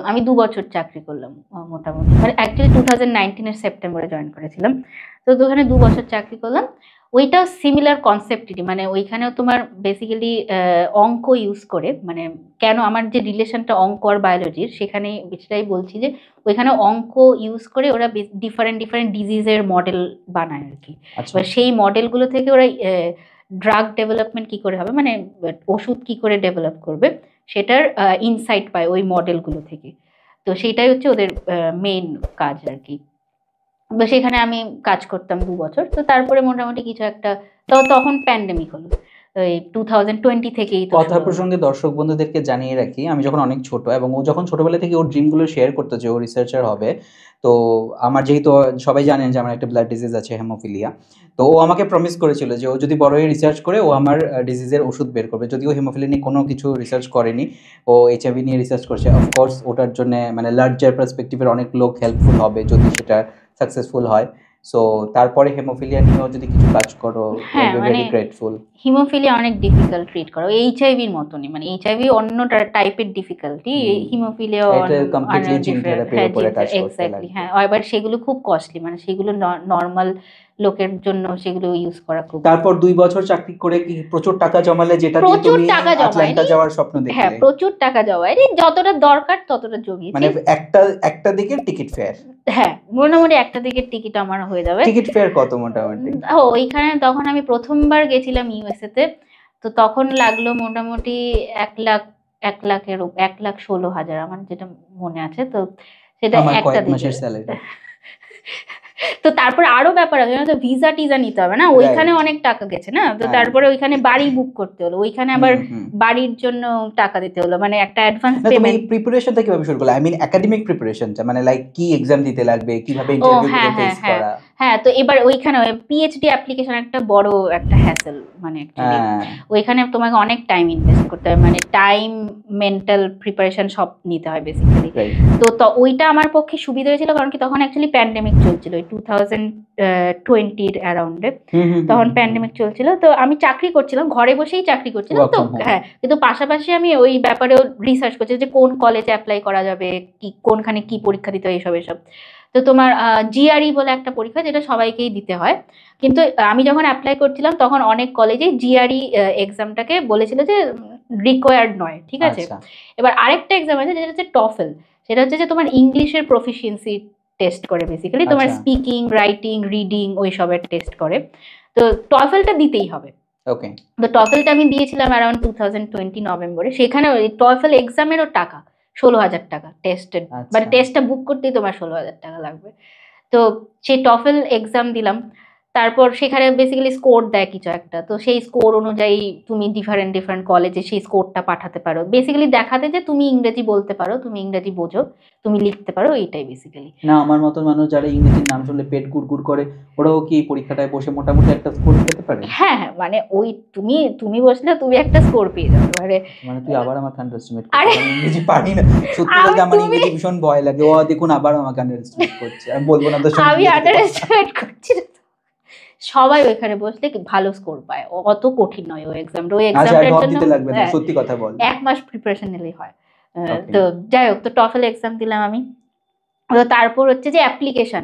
আমি 2 বছর চাকরি করলাম মোটামুটি, মানে অ্যাকচুয়ালি 2019-এর সেপ্টেম্বরে জয়েন করেছিলাম। তো ওখানে 2 বছর চাকরি করলাম। ওইটাও সিমিলার কনসেপ্টেরই, মানে ওইখানেও তোমার বেসিক্যালি অঙ্ক ইউজ করে, মানে কেন আমার যে রিলেশনটা অঙ্ক আর বায়োলজির, সেখানে সেটাই বলছি যে ওইখানে অঙ্ক ইউজ করে ওরা ডিফারেন্ট ডিফারেন্ট ডিজিজের মডেল বানায় আর কি। আচ্ছা, এবার সেই মডেলগুলো থেকে ওরা ড্রাগ ডেভেলপমেন্ট কি করে হবে, মানে ওষুধ কি করে ডেভেলপ করবে, সেটার ইনসাইট পায় ওই মডেলগুলো থেকে। তো সেটাই হচ্ছে ওদের মেইন কাজ আর কি। তো সেখানে আমি কাজ করতাম 2 বছর। তো তারপরে মোটামুটি কিছু একটা, তখন প্যান্ডেমিক হলো, ওই 2020 থেকেই তো কথা প্রসঙ্গে দর্শক বন্ধুদেরকে জানিয়ে রাখি, আমি যখন অনেক ছোট এবং ও যখন ছোটবেলা থেকে ওর ড্রিমগুলো শেয়ার করতো যে ও রিসার্চার হবে, তো আমার যেহেতু সবাই জানেন যে আমার একটা ব্লাড ডিজিজ আছে, হেমোফিলিয়া, তো ও আমাকে প্রমিস করেছিল যে ও যদি বড় হয়ে রিসার্চ করে ও আমার ডিজিজের ওষুধ বের করবে। যদিও হেমোফিলিয়া নিয়ে কোনো কিছু রিসার্চ করেনি, ও এইচআইভি নিয়ে রিসার্চ করছে। অফকোর্স ওটার জন্য মানে লার্জার পার্সপেক্টিভের অনেক লোক হেল্পফুল হবে যদি সেটা সাকসেসফুল হয়। সো তারপরে হেমোফিলিয়া নিয়েও যদি কিছু কাজ করো, হ্যাঁ, will be very grateful. Haemophilia অনেক ডিফিকাল্ট ট্রিট করা, এইচআইভির মতনই, মানে এইচআইভি অন্য টাইপের ডিফিকাল্টি, হিমোফিলিয়া এটা কমপ্লিটলি জিন থেরাপির উপরে কাজ করতে এক্স্যাক্টলি। লাগবে। হ্যাঁ, এবার সেগুলো খুব কস্টলি, মানে সেগুলো নর্মাল লোকের জন্য সেগুলো ইউজ করা খুব। তারপর 2 বছর চাকরি করে কি প্রচুর টাকা জমালে, যেটা দিয়ে প্রচুর তুমি টাকা আটলান্টা জমায়নি, যাওয়ার স্বপ্ন হ্যাঁ দেখলে? প্রচুর টাকা জমায়নি, যতটা দরকার ততটা জমিয়েছি। মানে একটা একটা দিকে টিকিট ফেয়ার? হ্যাঁ, মোটামুটি একটা দিকের টিকিট আমার হয়ে যাবে। টিকিট ফেয়ার কত মোটামুটি? ওইখানে তখন আমি প্রথমবার গেছিলাম ইউএসএ তে, তো তখন লাগলো মোটামুটি 1 লাখ, 1,16,000 আমার যেটা মনে আছে। তো সেটা আমার একটা কয়েক দিকে। মাসের স্যালারি। তো তারপরে আরো ব্যাপার আছে, তো ভিসা টিজা নিতে হবে না, ওইখানে অনেক টাকা গেছে না। তো তারপরে ওইখানে বাড়ি বুক করতে হলো, ওইখানে আবার বাড়ির জন্য টাকা দিতে হলো, মানে একটা অ্যাডভান্স তুমি পেমেন্ট। প্রিপারেশনটা কিভাবে শুরু করলে? আই মিন একাডেমিক প্রিপারেশনটা, মানে লাইক কি এক্সাম দিতে লাগবে, কিভাবে ও ইন্টারভিউ হ্যাঁ গুলো হ্যাঁ ফেস হ্যাঁ করা? হ্যাঁ, তো এবার ওইখানে পিএইচডি অ্যাপ্লিকেশন একটা বড় একটা হ্যাসেল, মানে অ্যাকচুয়ালি ওইখানে তোমাকে অনেক টাইম ইনভেস্ট করতে হয়, মানে টাইম, মেন্টাল প্রিপারেশন সব নিতে হয় বেসিক্যালি। তো ওইটা আমার পক্ষে সুবিধা হয়েছিল, কারণ কি তখন অ্যাকচুয়ালি প্যান্ডেমিক চলছিল, ওই 2020-র অ্যারাউন্ডে তখন প্যান্ডেমিক চলছিল। তো আমি চাকরি করছিলাম, ঘরে বসেই চাকরি করছিলাম। তো হ্যাঁ, কিন্তু পাশাপাশি আমি ওই ব্যাপারেও রিসার্চ করছি যে কোন কলেজে অ্যাপ্লাই করা যাবে, কি কোনখানে কি পরীক্ষা দিতে হয়, এসব। তো তোমার জিআরই বলে একটা পরীক্ষা, যেটা সবাইকেই দিতে হয়, কিন্তু আমি যখন অ্যাপ্লাই করছিলাম তখন অনেক কলেজে জিআরই এক্সামটাকে বলেছিল যে রিকোয়ার্ড নয়, ঠিক আছে। এবার আরেকটা এক্সাম আছে যেটা হচ্ছে টফেল, সেটা হচ্ছে যে তোমার ইংলিশের প্রফিসিয়েন্সি টেস্ট করে বেসিক্যালি, তোমার স্পিকিং, রাইটিং, রিডিং ওই সবের টেস্ট করে। তো টফেলটা দিতেই হবে। ওকে। তো টফেলটা আমি দিয়েছিলাম অ্যারাউন্ড 2020 নভেম্বরে। সেখানে ওই টফেল এক্সামেরও টাকা 16,000 টাকা টেস্টের, মানে টেস্টটা বুক করতেই তোমার 16,000 টাকা লাগবে। তো সেই টফেল এক্সাম দিলাম, তারপর সেখানে বেসিক্যালি স্কোর দেয় কিছু একটা, তো সেই স্কোর অনুযায়ী তুমি ডিফারেন্ট ডিফারেন্ট কলেজে সেই স্কোরটা পাঠাতে পারো, বেসিক্যালি দেখাতে যে তুমি ইংরেজি বলতে পারো, তুমি ইংরেজি বোঝো, তুমি লিখতে পারো, এইটাই বেসিক্যালি। না, আমার মতন মানুষ যারা ইংরেজির নাম শুনলে পেট গুড়গুড় করে, ওরাও কি পরীক্ষাটায় বসে মোটামুটি একটা স্কোর পেতে পারে? হ্যাঁ হ্যাঁ, মানে ওই তুমি বসলে তুমি একটা স্কোর পেয়ে যাবে। মানে তুই আবার আমাকে আন্ডারএস্টিমেট করছিস, আমি ইংরেজি পারি না সত্যি বলতে, আমার ইংরেজি ভীষণ ভয় লাগে। ও দেখুন আবার আমাকে আন্ডারএস্টিমেট করছে, আমি বলবো না, আমি আন্ডারএস্টিমেট করছি না, সবাই ওইখানে বসলে কি ভালো স্কোর পায়, অত কঠিন নয় ওই এক্সামটা। ওই এক্সামটার জন্য দিতে লাগবে না, সত্যি কথা বল, 1 মাস প্রিপারেশন নিলেই হয়। তো যাই হোক, তো টফেল এক্সাম দিলাম আমি। তো তারপর হচ্ছে যে অ্যাপ্লিকেশন,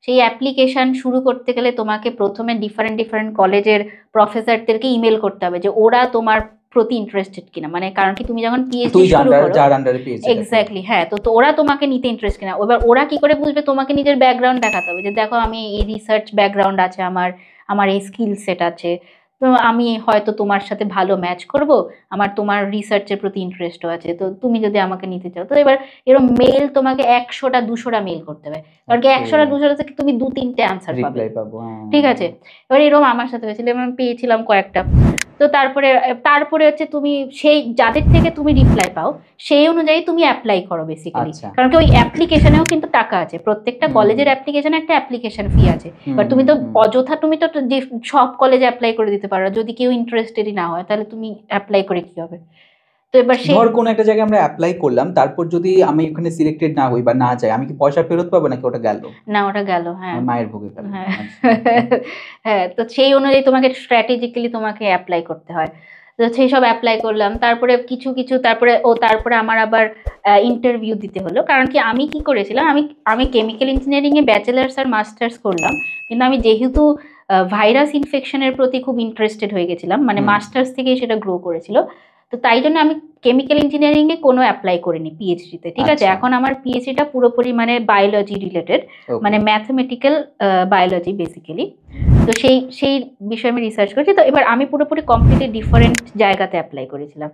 সেই অ্যাপ্লিকেশন শুরু করতে গেলে তোমাকে প্রথমে ডিফারেন্ট ডিফারেন্ট কলেজের প্রফেসরদেরকে ইমেল করতে হবে যে ওরা তোমার প্রতি ইন্টারেস্টেড কিনা, মানে কারণ কি তুমি যখন পিএইচডি তুই শুরু করো, যার আন্ডারে পিএইচডি এক্স্যাক্টলি, হ্যাঁ, তো ওরা তোমাকে নিতে ইন্টারেস্ট কিনা, এবার ওরা কি করে বুঝবে? তোমাকে নিজের ব্যাকগ্রাউন্ড দেখাতে হবে যে দেখো আমি এই রিসার্চ ব্যাকগ্রাউন্ড আছে, আমার এই স্কিল সেট আছে, তো আমি হয়তো তোমার সাথে ভালো ম্যাচ করব, আমার তোমার রিসার্চের প্রতি ইন্টারেস্টও আছে, তো তুমি যদি আমাকে নিতে চাও। তো এবার এরকম মেল তোমাকে 100টা 200টা মেল করতে হবে, কারণ কি 100টা 200টা থেকে তুমি 2-3টে অ্যান্সার পাবে, রিপ্লাই পাবো। ঠিক আছে? এবার এরকম আমার সাথে হয়েছিল, আমি পেয়েছিলাম কয়েকটা। তো তারপরে হচ্ছে তুমি সেই যাদের থেকে তুমি রিপ্লাই পাও সেই অনুযায়ী তুমি অ্যাপ্লাই করো বেসিক্যালি, আচ্ছা। কারণ কি ওই অ্যাপ্লিকেশনেও কিন্তু টাকা আছে, প্রত্যেকটা কলেজের অ্যাপ্লিকেশনে একটা অ্যাপ্লিকেশন ফি আছে। এবার তুমি তো অযথা তুমি তো যে সব কলেজে অ্যাপ্লাই করে দিতে পারো না, যদি কেউ ইন্টারেস্টেডই না হয় তাহলে তুমি অ্যাপ্লাই করে কি হবে? তো এবার ধর কোন একটা জায়গায় আমরা অ্যাপ্লাই করলাম, তারপর যদি আমি ওখানে সিলেক্টেড না হই বা না যাই, আমি কি পয়সা ফেরত পাবো নাকি ওটা গেল? না, ওটা গেল, হ্যাঁ, মায়ের ভোগে গেল। হ্যাঁ। হ্যাঁ, তো সেই অনুযায়ী তোমাকে স্ট্র্যাটেজিক্যালি তোমাকে অ্যাপ্লাই করতে হয়। তো সেই সব অ্যাপ্লাই করলাম, তারপরে কিছু তারপরে আমার আবার ইন্টারভিউ দিতে হলো, কারণ কি আমি কি করেছিলাম, আমি কেমিক্যাল ইঞ্জিনিয়ারিং এ ব্যাচেলার্স আর মাস্টার্স করলাম, কিন্তু আমি যেহেতু ভাইরাস ইনফেকশনের প্রতি খুব ইন্টারেস্টেড হয়ে গেছিলাম, মানে মাস্টার্স থেকেই সেটা গ্রো করেছিল, তো তাই জন্য আমি কেমিক্যাল ইঞ্জিনিয়ারিং এ কোনো অ্যাপ্লাই করিনি পিএইচডিতে, ঠিক আছে? এখন আমার পিএইচডিটা পুরোপুরি মানে বায়োলজি রিলেটেড, মানে ম্যাথমেটিক্যাল বায়োলজি বেসিক্যালি। তো সেই বিষয়ে আমি রিসার্চ করেছি। তো এবার আমি পুরোপুরি কমপ্লিটলি ডিফারেন্ট জায়গাতে অ্যাপ্লাই করেছিলাম।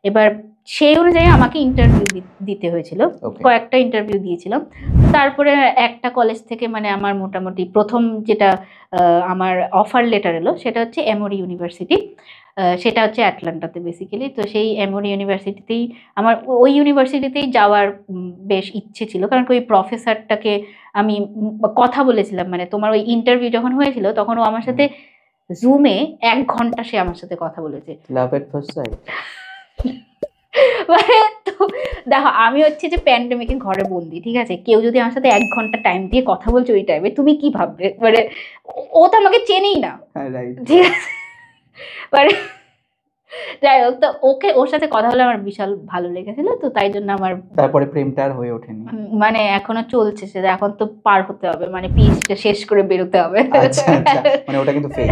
এবার সেই অনুযায়ী আমাকে ইন্টারভিউ দিতে হয়েছিল, কয়েকটা ইন্টারভিউ দিয়েছিলাম। তারপরে একটা কলেজ থেকে মানে আমার মোটামুটি প্রথম যেটা আমার অফার লেটার এলো সেটা হচ্ছে এমোরি ইউনিভার্সিটি, সেটা হচ্ছে অ্যাটলান্টাতে বেসিক্যালি। তো সেই এমোরি ইউনিভার্সিটিতেই আমার ওই ইউনিভার্সিটিতেই যাওয়ার বেশ ইচ্ছে ছিল, কারণ ওই প্রফেসরটাকে আমি কথা বলেছিলাম, মানে তোমার ওই ইন্টারভিউ যখন হয়েছিল তখন ও আমার সাথে জুমে 1 ঘন্টা সে আমার সাথে কথা বলেছে। লাভ এট ফার্স্ট সাইট। মানে তো দেখো, আমি হচ্ছে যে প্যান্ডেমিকে ঘরে বন্দি, ঠিক আছে? কেউ যদি আমার সাথে 1 ঘন্টা টাইম দিয়ে কথা বলছে ওই টাইমে, তুমি কি ভাববে? মানে ও তো আমাকে চেনেই না, ঠিক আছে? মানে যাই হোক, তো ওর সাথে কথা বলে আমার বিশাল ভালো লেগেছিল, তো তাই জন্য আমার তারপরে প্রেমটা আর হয়ে ওঠেনি, মানে এখনো চলছে সেটা, এখন তো পার হতে হবে, মানে পিএইচডিটা শেষ করে বেরোতে হবে। আচ্ছা আচ্ছা, মানে ওটা কিন্তু ফেক।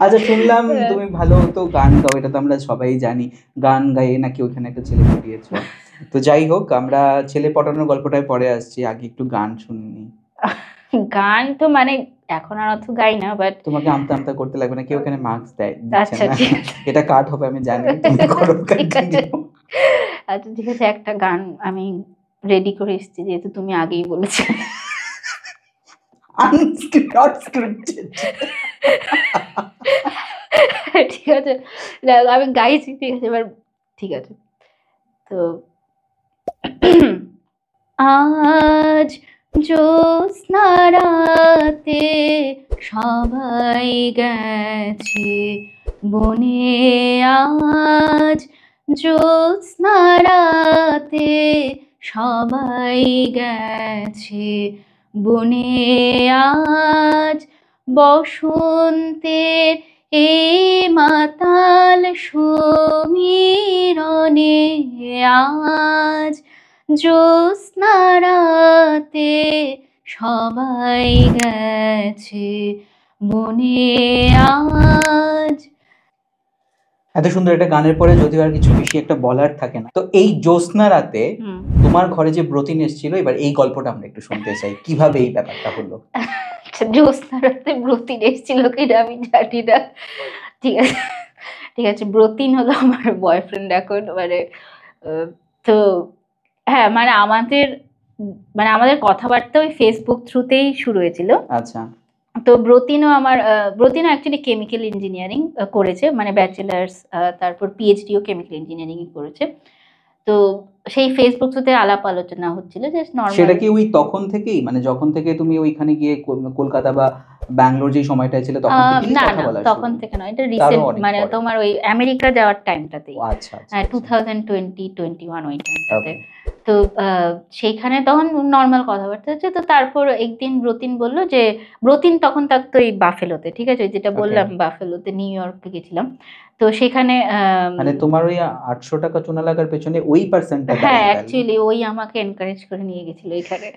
আচ্ছা, শুনলাম তুমি ভালো তো গান গাও, এটা তো আমরা সবাই জানি, গান গাইয়ে নাকি ওখানে একটা ছেলে পটিয়েছো। তো যাই হোক, আমরা ছেলে পটানোর গল্পটায় পরে আসছি, আগে একটু গান শুনি। গান তো মানে এখন আর অত গাই না, বাট তোমাকে আমতা আমতা করতে লাগবে না, কেউ এখানে মার্কস দেয় আচ্ছা না, ঠিক আছে, এটা কাট হবে আমি জানি, তুমি করো ঠিক আছে, continue। আচ্ছা ঠিক আছে, একটা গান আমি রেডি করে এসেছি, যেহেতু তুমি আগেই বলেছো। Not scripted। ঠিক আছে, আমি গাইছি, ঠিক আছে, এবার ঠিক আছে। তো আজ জ্যোৎস্না রাতে সবাই গেছে বনে, আজ জ্যোৎস্না রাতে সবাই গেছে বনে, আজ বসন্তের এই মাতাল সমীরণে, আজ জ্যোৎস্না রাতে সবাই গেছে বনে, আজ। এত সুন্দর একটা গানের পরে যদিও আর কিছু বেশি একটা বলার থাকে না। তো এই জ্যোৎস্না রাতে তোমার ঘরে যে ব্রতিন এসেছিল, এবার এই গল্পটা আমরা একটু শুনতে চাই, কিভাবে এই ব্যাপারটা হলো। জ্যোৎস্না রাতে ব্রতিন এসেছিল কিনা আমি জানি না, ঠিক আছে, ঠিক আছে, ব্রতিন হলো আমার বয়ফ্রেন্ড এখন, মানে তো হ্যাঁ, মানে আমাদের কথাবার্তা ওই ফেসবুক থ্রুতেই শুরু হয়েছিল। আচ্ছা। তো ব্রতিনও অ্যাকচুয়ালি কেমিক্যাল ইঞ্জিনিয়ারিং করেছে, মানে ব্যাচেলার্স, তারপর পিএইচডিও কেমিক্যাল ইঞ্জিনিয়ারিং করেছে। তো সেই ফেসবুক থ্রুতে আলাপ আলোচনা হচ্ছিল, জাস্ট নরমাল। সেটা কি ওই তখন থেকেই, মানে যখন থেকে তুমি ওইখানে গিয়ে কলকাতা বা ব্যাঙ্গালোর যে সময়টা ছিল তখন থেকেই কথা বলা? না, তখন থেকে নয়, এটা রিসেন্ট, মানে তোমার ওই আমেরিকা যাওয়ার টাইমটাতেই। আচ্ছা, 2020-21 ওই টাইমটাতে। তো সেইখানে তখন নর্মাল কথাবার্তা হচ্ছে। তো তারপর একদিন ব্রতিন বলল যে, ব্রতিন তখন থাকতো এই বাফেলোতে, ঠিক আছে, যেটা বললাম বাফেলোতে, নিউ ইয়র্কে গেছিলাম। তো সেখানে মানে তোমার ওই 800 টাকা চুনা লাগার পেছনে ওই পার্সনটা? হ্যাঁ, অ্যাকচুয়ালি ওই আমাকে এনকারেজ করে নিয়ে গেছিল এখানে।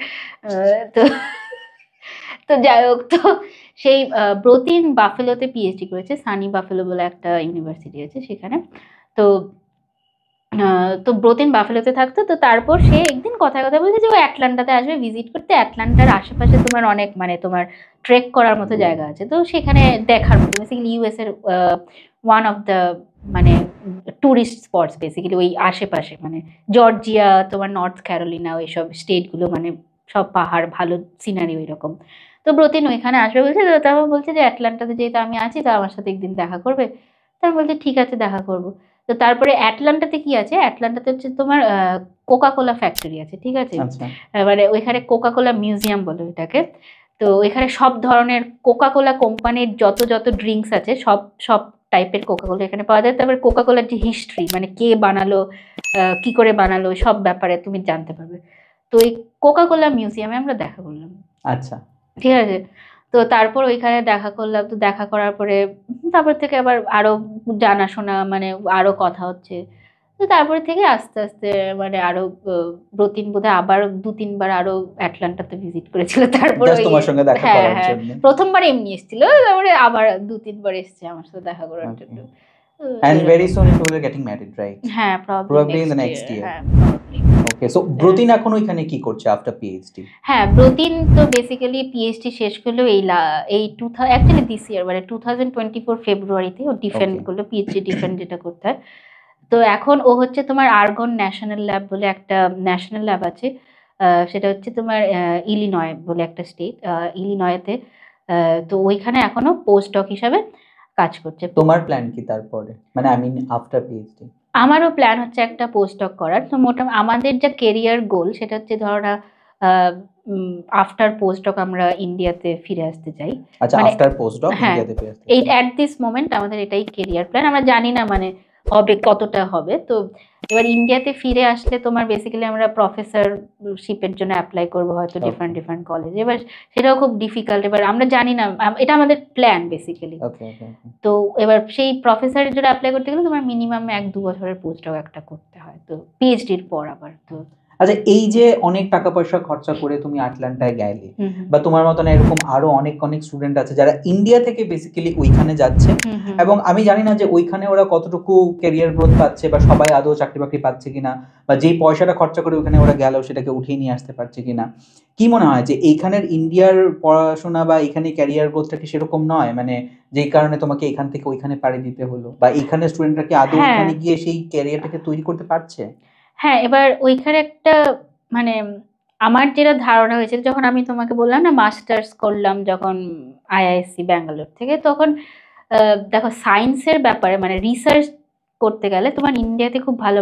তো যাই হোক, তো সেই ব্রতিন বাফেলোতে পিএইচডি করেছে, সানি বাফেলো বলে একটা ইউনিভার্সিটি আছে সেখানে। তো তো ব্রতিন বাফেলোতে থাকতো। তো তারপর সে একদিন কথায় কথা বলছে যে ও অ্যাটলান্টাতে আসবে ভিজিট করতে। অ্যাটলান্টার আশেপাশে তোমার অনেক মানে তোমার ট্রেক করার মতো জায়গা আছে, তো সেখানে দেখার মতো বেসিক্যালি ইউএস এর ওয়ান অফ দ্য মানে ট্যুরিস্ট স্পটস বেসিক্যালি ওই আশেপাশে, মানে জর্জিয়া, তোমার নর্থ ক্যারোলিনা, ওইসব স্টেটগুলো মানে সব পাহাড়, ভালো সিনারি ওই রকম। তো ব্রতিন ওইখানে আসবে বলছে। তো তারপর বলছে যে অ্যাটলান্টাতে যেহেতু আমি আছি তো আমার সাথে একদিন দেখা করবে। তারপর বলছে ঠিক আছে দেখা করবো। তো তারপরে অ্যাটলান্টাতে কি আছে, অ্যাটলান্টাতে হচ্ছে তোমার কোকা কোলা ফ্যাক্টরি আছে, ঠিক আছে। আচ্ছা মানে ওইখানে কোকা কোলা মিউজিয়াম বলে ওইটাকে। তো ওইখানে সব ধরনের কোকা কোলা কোম্পানির যত যত ড্রিঙ্কস আছে সব সব টাইপের কোকা কোলা এখানে পাওয়া যায়। তারপরে কোকা কোলার যে হিস্ট্রি, মানে কে বানালো, কি করে বানালো, সব ব্যাপারে তুমি জানতে পারবে। তো এই কোকা কোলা মিউজিয়ামে আমরা দেখা করলাম। আচ্ছা ঠিক আছে। তো তারপর ওইখানে দেখা করলাম। তো দেখা করার পরে তারপর থেকে আবার আরো জানাশোনা, মানে আরো কথা হচ্ছে। তো তারপরে থেকে আস্তে আস্তে মানে আরো ব্রতিন বোধহয় আবার 2-3 বার আরো অ্যাটলান্টাতে ভিজিট করেছিল। তারপর জাস্ট তোমার সঙ্গে দেখা হ্যাঁ করার হ্যাঁ, জন্য। প্রথমবার এমনি এসেছিল, তারপরে আবার 2-3 বার এসছে আমার সাথে দেখা করার জন্য। And very soon you will getting married, right? হ্যাঁ Probably in the next year. হ্যাঁ probably. Okay, so ব্রতিন এখন ওইখানে কি করছে আফটার পিএইচডি? হ্যাঁ, ব্রতিন তো বেসিক্যালি পিএইচডি শেষ করলো এই অ্যাকচুয়ালি দিস ইয়ার মানে 2024 ফেব্রুয়ারিতে ও ডিফেন্ড করলো, পিএইচডি ডিফেন্ড যেটা করতে হয়। তো এখন ও হচ্ছে তোমার আর্গন ন্যাশনাল ল্যাব বলে একটা ন্যাশনাল ল্যাব আছে, সেটা হচ্ছে তোমার ইলিনয় বলে একটা স্টেট, ইলিনয়তে। তো ওইখানে এখনো পোস্ট ডক হিসাবে কাজ করছে। তোমার প্ল্যান কি তারপরে, মানে আই মিন আফটার পিএইচডি? আমারও প্ল্যান হচ্ছে একটা পোস্ট ডক করার। তো মোটামুটি আমাদের যা কেরিয়ার গোল সেটা হচ্ছে ধরো না আফটার পোস্ট ডক আমরা ইন্ডিয়াতে ফিরে আসতে চাই। আচ্ছা, মানে আফটার পোস্ট ডক হ্যাঁ, ইন্ডিয়াতে ফিরে আসতে এই চাই। অ্যাট দিস মোমেন্ট আমাদের এটাই কেরিয়ার প্ল্যান। আমরা জানি না মানে হবে কতটা হবে। তো এবার ইন্ডিয়াতে ফিরে আসলে তোমার বেসিক্যালি আমরা প্রফেসরশিপের জন্য অ্যাপ্লাই করবো হয়তো ডিফারেন্ট ডিফারেন্ট কলেজে। এবার সেটাও খুব ডিফিকাল্ট, এবার আমরা জানি না, এটা আমাদের প্ল্যান বেসিক্যালি। ওকে ওকে। তো এবার সেই প্রফেসরের জন্য অ্যাপ্লাই করতে গেলে তোমার মিনিমাম 1-2 বছরের পোস্ট ডক একটা করতে হয়, তো পিএইচডির পর আবার। তো আচ্ছা, এই যে অনেক টাকা পয়সা খরচা করে তুমি আটলান্টায় গেলে, হুম হুম বা তোমার মতন এরকম আরো অনেক অনেক স্টুডেন্ট আছে যারা ইন্ডিয়া থেকে বেসিক্যালি ওইখানে যাচ্ছে, হুম হুম। এবং আমি জানি না যে ওইখানে ওরা কতটুকু ক্যারিয়ার গ্রোথ পাচ্ছে বা সবাই আদৌ চাকরি বাকরি পাচ্ছে কিনা, বা যেই পয়সাটা খরচা করে ওখানে ওরা গেল সেটাকে উঠিয়ে নিয়ে আসতে পারছে কিনা। কি মনে হয় যে এইখানের ইন্ডিয়ার পড়াশোনা বা এখানে ক্যারিয়ার গ্রোথটা কি সেরকম নয়, মানে যেই কারণে তোমাকে এখান থেকে ওইখানে পাড়ি দিতে হলো, বা এখানে স্টুডেন্টরা কি আদৌ হ্যাঁ। ওইখানে গিয়ে সেই ক্যারিয়ারটাকে তৈরি করতে পারছে? হ্যাঁ, এবার ওইখানে একটা মানে আমার যেটা ধারণা হয়েছিল যখন আমি তোমাকে বললাম না মাস্টার্স করলাম যখন আইআইএসসি ব্যাঙ্গালোর থেকে, তখন দেখো সায়েন্সের ব্যাপারে মানে রিসার্চ করতে গেলে তোমার ইন্ডিয়াতে খুব ভালো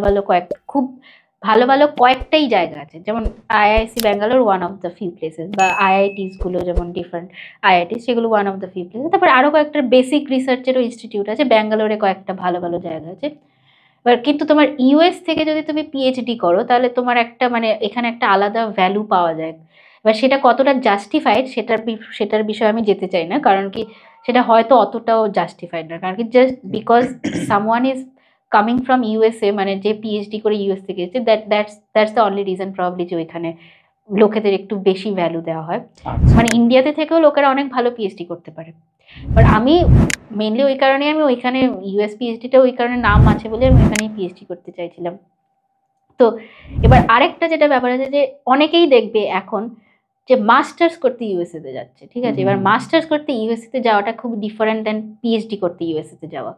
ভালো কয়েকটাই জায়গা আছে। যেমন IISc Bangalore one of the few places, বা আইআইটিস গুলো যেমন ডিফারেন্ট আইআইটিস সেগুলো one of the few places. তারপর আরো কয়েকটা বেসিক রিসার্চেরও ইনস্টিটিউট আছে, ব্যাঙ্গালোরে কয়েকটা ভালো ভালো জায়গা আছে। এবার কিন্তু তোমার ইউএস থেকে যদি তুমি পিএইচডি করো তাহলে তোমার একটা মানে এখানে একটা আলাদা ভ্যালু পাওয়া যায়। এবার সেটা কতটা জাস্টিফাইড সেটার বিষয়ে আমি যেতে চাই না, কারণ কি সেটা হয়তো অতটাও জাস্টিফাইড না, কারণ কি just because someone is coming from USA, মানে যে পিএইচডি করে ইউএস থেকে এসেছে, that's the only reason probably যে ওইখানে লোকেদের একটু বেশি ভ্যালু দেওয়া হয়। মানে ইন্ডিয়াতে থেকেও লোকেরা অনেক ভালো পিএইচডি করতে পারে, বাট আমি মেনলি ওই কারণে আমি ওইখানে ইউএস পিএইচডিটা ওই কারণে নাম আছে বলে আমি ওইখানেই পিএইচডি করতে চাইছিলাম। তো এবার আরেকটা যেটা ব্যাপার আছে যে অনেকেই দেখবে এখন যে মাস্টার্স করতে ইউএসএ তে যাচ্ছে, ঠিক আছে। এবার মাস্টার্স করতে ইউএসএ তে যাওয়াটা খুব ডিফারেন্ট দেন পিএইচডি করতে ইউএসএ তে যাওয়া।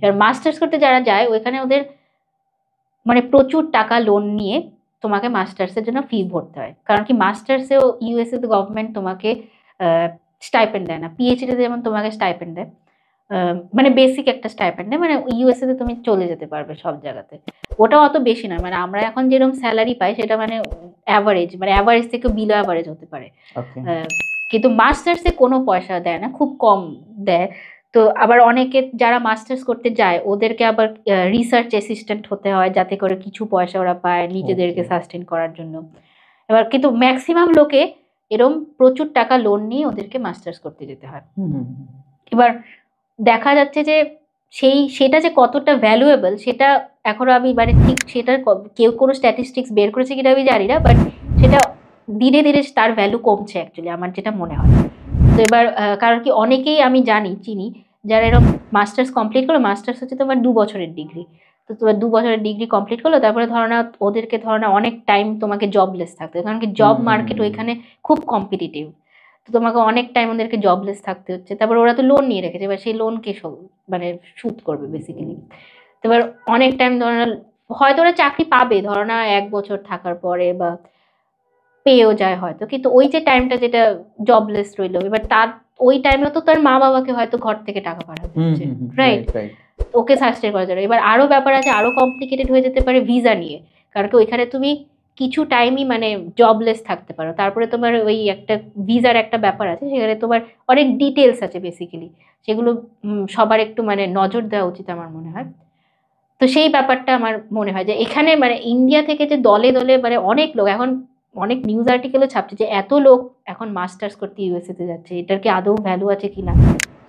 এবার মাস্টার্স করতে যারা যায় ওইখানে ওদের মানে প্রচুর টাকা লোন নিয়ে তোমাকে মাস্টার্সের জন্য ফি ভরতে হয়, কারণ কি মাস্টার্সেও ইউএসএ তে গভর্নমেন্ট তোমাকে স্টাইপেন্ড দেয় না, পিএইচডি তে যেমন তোমাকে স্টাইপেন্ড দেয়, মানে বেসিক একটা স্টাইপেন্ড দেয়, মানে ইউএসএ তে তুমি চলে যেতে পারবে সব জায়গাতে। ওটা অত বেশি নয়, মানে আমরা এখন যেরকম স্যালারি পাই সেটা মানে অ্যাভারেজ থেকে বিলো অ্যাভারেজ হতে পারে। কিন্তু মাস্টার্সে কোনো পয়সা দেয় না, খুব কম দেয়। তো আবার অনেকে যারা মাস্টার্স করতে যায় ওদেরকে আবার রিসার্চ অ্যাসিস্ট্যান্ট হতে হয় যাতে করে কিছু পয়সা ওরা পায় নিজেদেরকে সাস্টেন করার জন্য। এবার কিন্তু ম্যাক্সিমাম লোকে এরকম প্রচুর টাকা লোন নিয়ে ওদেরকে মাস্টার্স করতে যেতে হয়। এবার দেখা যাচ্ছে যে সেটা যে কতটা ভ্যালুয়েবল সেটা এখনো আমি মানে ঠিক সেটা কেউ কোনো স্ট্যাটিস্টিক্স বের করেছে কিনা আমি জানি না, বাট সেটা ধীরে ধীরে তার ভ্যালু কমছে অ্যাকচুয়ালি আমার যেটা মনে হয়। তো এবার কারণ কি অনেকেই আমি চিনি যারা এরকম মাস্টার্স কমপ্লিট করলো, মাস্টার্স হচ্ছে তোমার 2 বছরের ডিগ্রি, তো তোমার 2 বছরের ডিগ্রি কমপ্লিট করলো, তারপরে ধরো না ওদেরকে ধরো না অনেক টাইম তোমাকে জবলেস থাকতে হবে, কারণ কি জব মার্কেট ওইখানে খুব কম্পিটিটিভ, তো তোমাকে অনেক টাইম ওদেরকে জবলেস থাকতে হচ্ছে। তারপর ওরা তো লোন নিয়ে রেখেছে, এবার সেই লোনকে মানে সুদ করবে বেসিক্যালি। তো এবার অনেক টাইম ধরো না হয়তো ওরা চাকরি পাবে ধরো না 1 বছর থাকার পরে, বা পেয়েও যায় হয়তো, কিন্তু ওই যে টাইমটা যেটা জবলেস রইলো, এবার তার ওই টাইমে তো তার মা বাবাকে হয়তো ঘর থেকে টাকা পাঠাতে হচ্ছে, রাইট, ওকে সাস্টেন করার জন্য। এবার আরো ব্যাপার আছে, আরো কমপ্লিকেটেড হয়ে যেতে পারে ভিসা নিয়ে, কারণ কি ওইখানে তুমি কিছু টাইমই মানে জবলেস থাকতে পারো, তারপরে তোমার ওই একটা ভিসার একটা ব্যাপার আছে, সেখানে তোমার অনেক ডিটেলস আছে বেসিক্যালি, সেগুলো সবার একটু মানে নজর দেওয়া উচিত আমার মনে হয়। তো সেই ব্যাপারটা আমার মনে হয় যে এখানে মানে ইন্ডিয়া থেকে যে দলে দলে মানে অনেক লোক এখন, অনেক নিউজ আর্টিকেলও ছাপছে যে এত লোক এখন মাস্টার্স করতে ইউএসএ তে যাচ্ছে, এটার কি আদৌ ভ্যালু আছে কিনা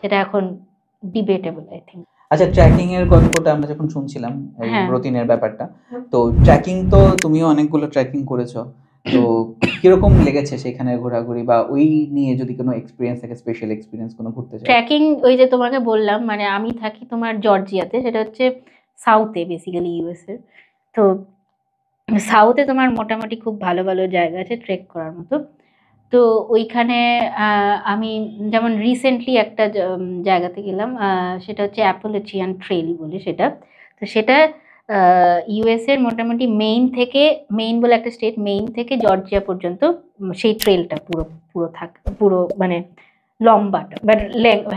সেটা এখন ডিবেটেবল আই থিঙ্ক। আচ্ছা, ট্র্যাকিং এর গল্পটা আমরা যখন শুনছিলাম, এই ব্রতিনের ব্যাপারটা, তো ট্র্যাকিং তো তুমিও অনেকগুলো ট্র্যাকিং করেছো, তো কিরকম লেগেছে সেখানে ঘোরাঘুরি, বা ওই নিয়ে যদি কোনো এক্সপিরিয়েন্স থাকে, স্পেশাল এক্সপিরিয়েন্স কোনো ঘুরতে চাও? ট্র্যাকিং ওই যে তোমাকে বললাম মানে আমি থাকি তোমার জর্জিয়াতে, সেটা হচ্ছে সাউথে বেসিক্যালি ইউএসএ। তো সাউথে তোমার মোটামুটি খুব ভালো ভালো জায়গা আছে ট্রেক করার মতো। তো ওইখানে আমি যেমন রিসেন্টলি একটা জায়গাতে গেলাম, সেটা হচ্ছে অ্যাপোলোচিয়ান ট্রেল বলে সেটা। তো সেটা ইউএস এর মোটামুটি মেইন বলে একটা স্টেট, মেইন থেকে জর্জিয়া পর্যন্ত সেই ট্রেলটা পুরো পুরো পুরো মানে লম্বাটা বাট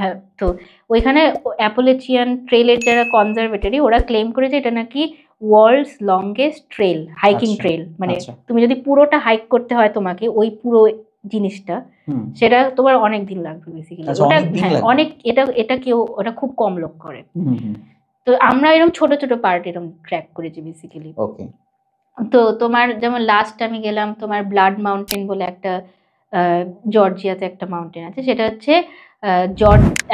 হ্যাঁ। তো ওইখানে অ্যাপোলোচিয়ান ট্রেলের যারা কনজারভেটরি ওরা ক্লেম করেছে এটা নাকি world's longest trail, hiking trail, মানে তুমি যদি পুরোটা হাইক করতে হয় তোমাকে ওই পুরো জিনিসটা, সেটা তোমার অনেক দিন লাগবে বেসিক্যালি। ওটা অনেক এটা কেউ ওটা খুব কম লোক করে। তো আমরা এরকম ছোট ছোট পার্ট এরকম ট্র্যাক করেছি বেসিক্যালি। ওকে। তো তোমার যেমন লাস্ট আমি গেলাম তোমার ব্লাড মাউন্টেন বলে একটা জর্জিয়াতে একটা মাউন্টেন আছে, সেটা হচ্ছে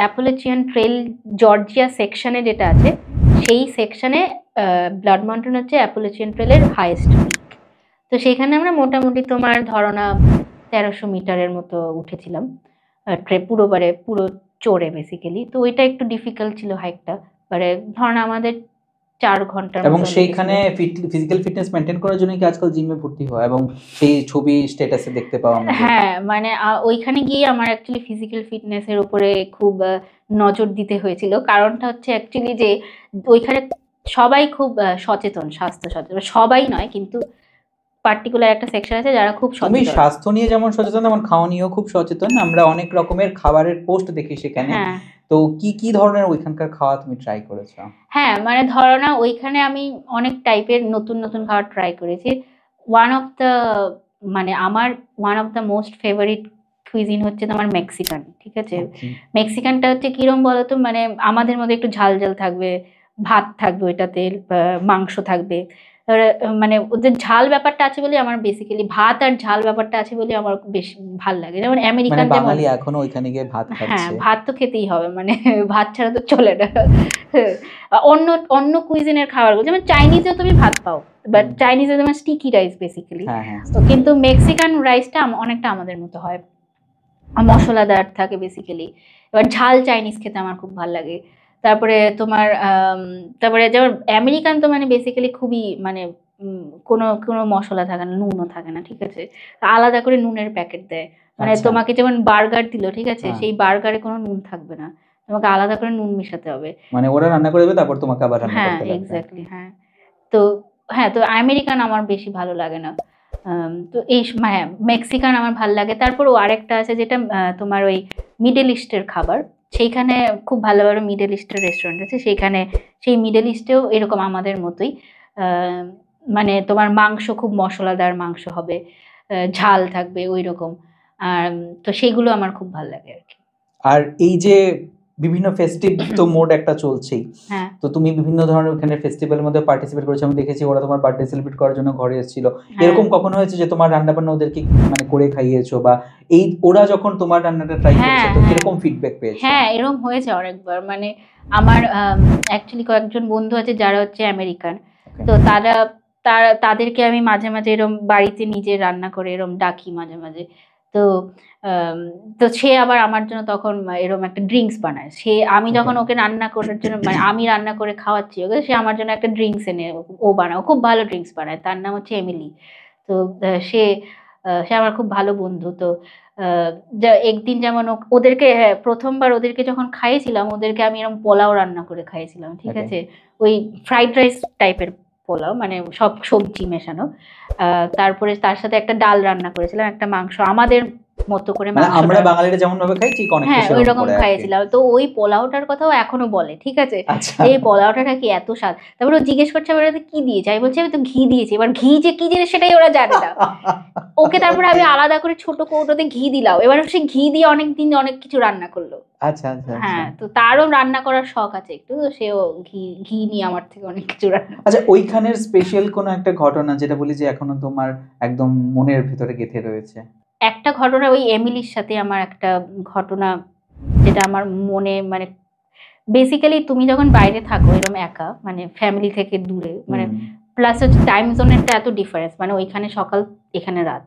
অ্যাপোলোচিয়ান ট্রেল জর্জিয়া সেকশনে যেটা আছে, সেই সেকশনে ব্লাড মাউন্টেন হচ্ছে অ্যাপোলোচিয়ান ট্রেলের হাইয়েস্ট পিক। তো সেখানে আমরা মোটামুটি তোমার ধরো না 1300 মিটারের মতো উঠেছিলাম পুরো চড়ে বেসিক্যালি। তো ওইটা একটু ডিফিকাল্ট ছিল হাইকটা, মানে ধরো না আমাদের 4 ঘন্টা। এবং সেইখানে ফিজিক্যাল ফিটনেস মেইনটেইন করার জন্য কি আজকাল জিমে ভর্তি হয় এবং সেই ছবি স্ট্যাটাসে দেখতে পাওয়া আমরা? হ্যাঁ, মানে ওইখানে গিয়ে আমার অ্যাকচুয়ালি ফিজিক্যাল ফিটনেসের উপরে খুব নজর দিতে হয়েছিল। কারণটা হচ্ছে অ্যাকচুয়ালি যে ওইখানে সবাই খুব সচেতন, স্বাস্থ্য সচেতন, সবাই নয় কিন্তু পার্টিকুলার একটা সেকশন আছে যারা খুব সচেতন। তুমি স্বাস্থ্য নিয়ে যেমন সচেতন তেমন খাওয়া নিয়েও খুব সচেতন, আমরা অনেক রকমের খাবারের পোস্ট দেখি সেখানে। তো কি কি ধরনের ওইখানকার খাওয়া তুমি ট্রাই করেছো? হ্যাঁ, মানে ধরো না ওইখানে আমি অনেক টাইপের নতুন নতুন খাবার ট্রাই করেছি। আমার one of the most favourite cuisine হচ্ছে তোমার মেক্সিকান, ঠিক আছে? মেক্সিকানটা হচ্ছে কিরম বলতো, মানে আমাদের মধ্যে একটু ঝাল ঝাল থাকবে, ভাত থাকবে ওইটাতে, মাংস থাকবে, মানে ওদের ঝাল ব্যাপারটা আছে বলে আমার বেসিক্যালি ভাত আর ঝাল ব্যাপারটা আছে বলে আমার বেশি ভাল লাগে। যেমন আমেরিকান বাঙালি এখনো ওইখানে গিয়ে ভাত খাচ্ছে। হ্যাঁ, ভাত তো খেতেই হবে, মানে ভাত ছাড়া তো চলে না। অন্য অন্য কুইজিনের খাবারগুলো যেমন চাইনিজেও তুমি ভাত পাও, বাট চাইনিজে যেমন স্টিকি রাইস বেসিক্যালি, কিন্তু মেক্সিকান রাইসটা অনেকটা আমাদের মতো হয়, মশলাদার থাকে বেসিক্যালি। এবার ঝাল চাইনিজ খেতে আমার খুব ভালো লাগে। তারপরে যেমন আমেরিকান তো মানে বেসিক্যালি খুবই মানে কোনো কোনো মশলা থাকে না, নুনও থাকে না, ঠিক আছে? আলাদা করে নুনের প্যাকেট দেয়, মানে তোমাকে যেমন বার্গার দিল, ঠিক আছে, সেই বার্গারে কোনো নুন থাকবে না, তোমাকে আলাদা করে নুন মিশাতে হবে, মানে ওরা রান্না করে দেবে তারপর তোমাকে আবার রান্না করতে লাগবে। হ্যাঁ এক্স্যাক্টলি। হ্যাঁ, তো আমেরিকান আমার বেশি ভালো লাগে না। তো হ্যাঁ, মেক্সিকান আমার ভালো লাগে। তারপর আরেকটা আছে যেটা তোমার ওই মিডল ইস্টের খাবার, সেইখানে খুব ভালো ভালো মিডল ইস্টের রেস্টুরেন্ট আছে, সেই মিডল ইস্টেও এরকম আমাদের মতোই, মানে তোমার মাংস খুব মশলাদার মাংস হবে, ঝাল থাকবে ওই রকম। তো সেইগুলো আমার খুব ভালো লাগে আর কি। আর এই যে বিভিন্ন ফেস্টিভ তো মোড একটা চলছেই, তো তুমি বিভিন্ন ধরনের ওখানে ফেস্টিভ্যালের মধ্যে পার্টিসিপেট করেছো, আমি দেখেছি ওরা তোমার বার্থডে সেলিব্রেট করার জন্য ঘরে এসেছিল, এরকম কখনো হয়েছে যে তোমার রান্না বান্না ওদেরকে মানে করে খাইয়েছো, বা এই ওরা যখন তোমার রান্নাটা ট্রাই করেছে তো কিরকম ফিডব্যাক পেয়েছো? হ্যাঁ, এরকম হয়েছে অনেকবার। মানে আমার অ্যাকচুয়ালি কয়েকজন বন্ধু আছে যারা হচ্ছে আমেরিকান, তো তাদেরকে আমি মাঝে মাঝে এরকম বাড়িতে নিজে রান্না করে এরকম ডাকি মাঝে মাঝে। তো তো সে আবার আমার জন্য তখন এরকম একটা ড্রিঙ্কস বানায়। আমি যখন ওকে রান্না করার জন্য মানে আমি রান্না করে খাওয়াচ্ছি ওকে, সে আমার জন্য একটা ড্রিঙ্কস এনে ও বানায়। ও খুব ভালো ড্রিঙ্কস বানায়, তার নাম হচ্ছে এমিলি। তো সে সে আমার খুব ভালো বন্ধু। তো একদিন যেমন ওদেরকে প্রথমবার ওদেরকে যখন খাইয়েছিলাম, ওদেরকে আমি এরকম পোলাও রান্না করে খাইয়েছিলাম, ঠিক আছে, ওই ফ্রাইড রাইস টাইপের পোলাও, মানে সব সবজি মেশানো। তারপরে তার সাথে একটা ডাল রান্না করেছিলাম, একটা মাংস আমাদের মতো করে, মানে আমরা বাঙালিরা যেমন ভাবে খাই ঠিক অনেকটা হ্যাঁ সেরকম ওই রকম করে খাইয়েছিলাম। তো ওই পোলাওটার কথাও এখনো বলে, ঠিক আছে, আচ্ছা এই পোলাওটা নাকি এত স্বাদ। তারপরে ও জিজ্ঞেস করছে এবার কি দিয়েছে, আমি বলছি আমি তো ঘি দিয়েছি। এবার ঘি যে কি জিনিস সেটাই ওরা জানে না। ওকে তারপরে আমি আলাদা করে ছোট কৌটোতে ঘি দিলাম, এবার সে ঘি দিয়ে অনেকদিন অনেক কিছু রান্না করলো। আচ্ছা আচ্ছা হ্যাঁ, তো তারও রান্না করার শখ আছে একটু, তো সেও ঘি নিয়ে আমার থেকে অনেক কিছু রান্না। আচ্ছা, ওইখানের স্পেশাল কোনো একটা ঘটনা যেটা বলি যে এখনো তোমার একদম মনের ভিতরে গেঁথে রয়েছে? একটা ঘটনা ওই এমিলির সাথে আমার একটা ঘটনা, যেটা আমার মনে মানে বেসিক্যালি তুমি যখন বাইরে থাকো এরকম একা, মানে ফ্যামিলি থেকে দূরে, মানে প্লাস হচ্ছে টাইম জোনেরটা এত ডিফারেন্স, মানে ওইখানে সকাল এখানে রাত,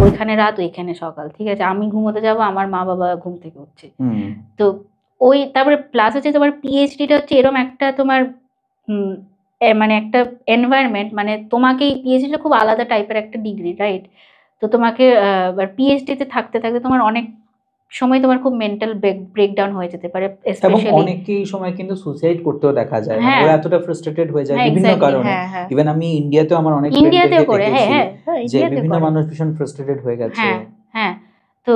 ওইখানে রাত ওইখানে সকাল, ঠিক আছে, আমি ঘুমোতে যাব আমার মা বাবা ঘুম থেকে উঠছে। তো ওই তারপরে প্লাস হচ্ছে তোমার পিএইচডিটা হচ্ছে এরকম একটা তোমার মানে একটা এনভায়রনমেন্ট, মানে তোমাকে পিএইচডিটা খুব আলাদা টাইপের একটা ডিগ্রি, রাইট? তো তোমাকে পিএইচডিতে থাকতে থাকতে তোমার অনেক সময় তোমার খুব মেন্টাল ব্রেকডাউন হয়ে যেতে পারে, এবং স্পেশালি অনেকেই সময় কিন্তু সুসাইড করতেও দেখা যায়, মানে হ্যাঁ ওরা এতটা ফ্রাস্ট্রেটেড হয়ে যায় হ্যাঁ বিভিন্ন এক্স্যাক্টলি কারণে। হ্যাঁ হ্যাঁ ইভেন আমি ইন্ডিয়াতেও আমার অনেক ইন্ডিয়াতেও ফ্রেন্ডদেরকে করে, হ্যাঁ দেখেছি হ্যাঁ যে ইন্ডিয়াতেও বিভিন্ন করে, মানুষ ভীষণ ফ্রাস্ট্রেটেড হয়ে গেছে। হ্যাঁ হ্যাঁ। তো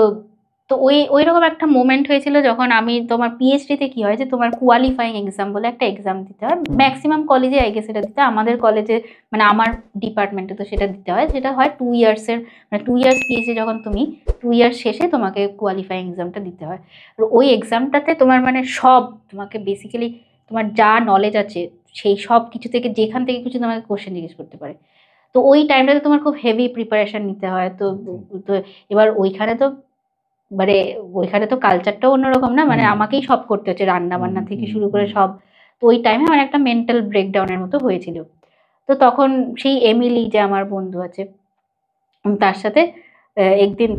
তো ওই রকম একটা মোমেন্ট হয়েছিল যখন আমি, তোমার পিএইচডিতে কি হয় যে তোমার কোয়ালিফাইং এক্সাম বলে একটা এক্সাম দিতে হয়, ম্যাক্সিমাম কলেজে আই গেস সেটা দিতে হয়, আমাদের কলেজে মানে আমার ডিপার্টমেন্টে তো সেটা দিতে হয়, যেটা হয় 2 ইয়ার্সের, মানে 2 ইয়ার্স পিএইচডি যখন তুমি 2 ইয়ার্স শেষে তোমাকে কোয়ালিফাইং এক্সামটা দিতে হয়। আর ওই এক্সামটাতে তোমার মানে সব তোমাকে বেসিক্যালি তোমার যা নলেজ আছে সেই সব কিছু থেকে যেখান থেকে কিছু তোমাকে কোশ্চেন জিজ্ঞেস করতে পারে। তো ওই টাইমটাতে তোমার খুব হেভি প্রিপারেশন নিতে হয়। তো তো এবার ওইখানে তো কালচারটাও অন্যরকম না, মানে আমাকেই সব করতে হচ্ছে, রান্না বান্না থেকে শুরু করে সব। তো ওই টাইমে আমার একটা মেন্টাল ব্রেকডাউনের মতো হয়েছিল। তো তখন সেই এমিলি যে আমার বন্ধু আছে, তার সাথে একদিন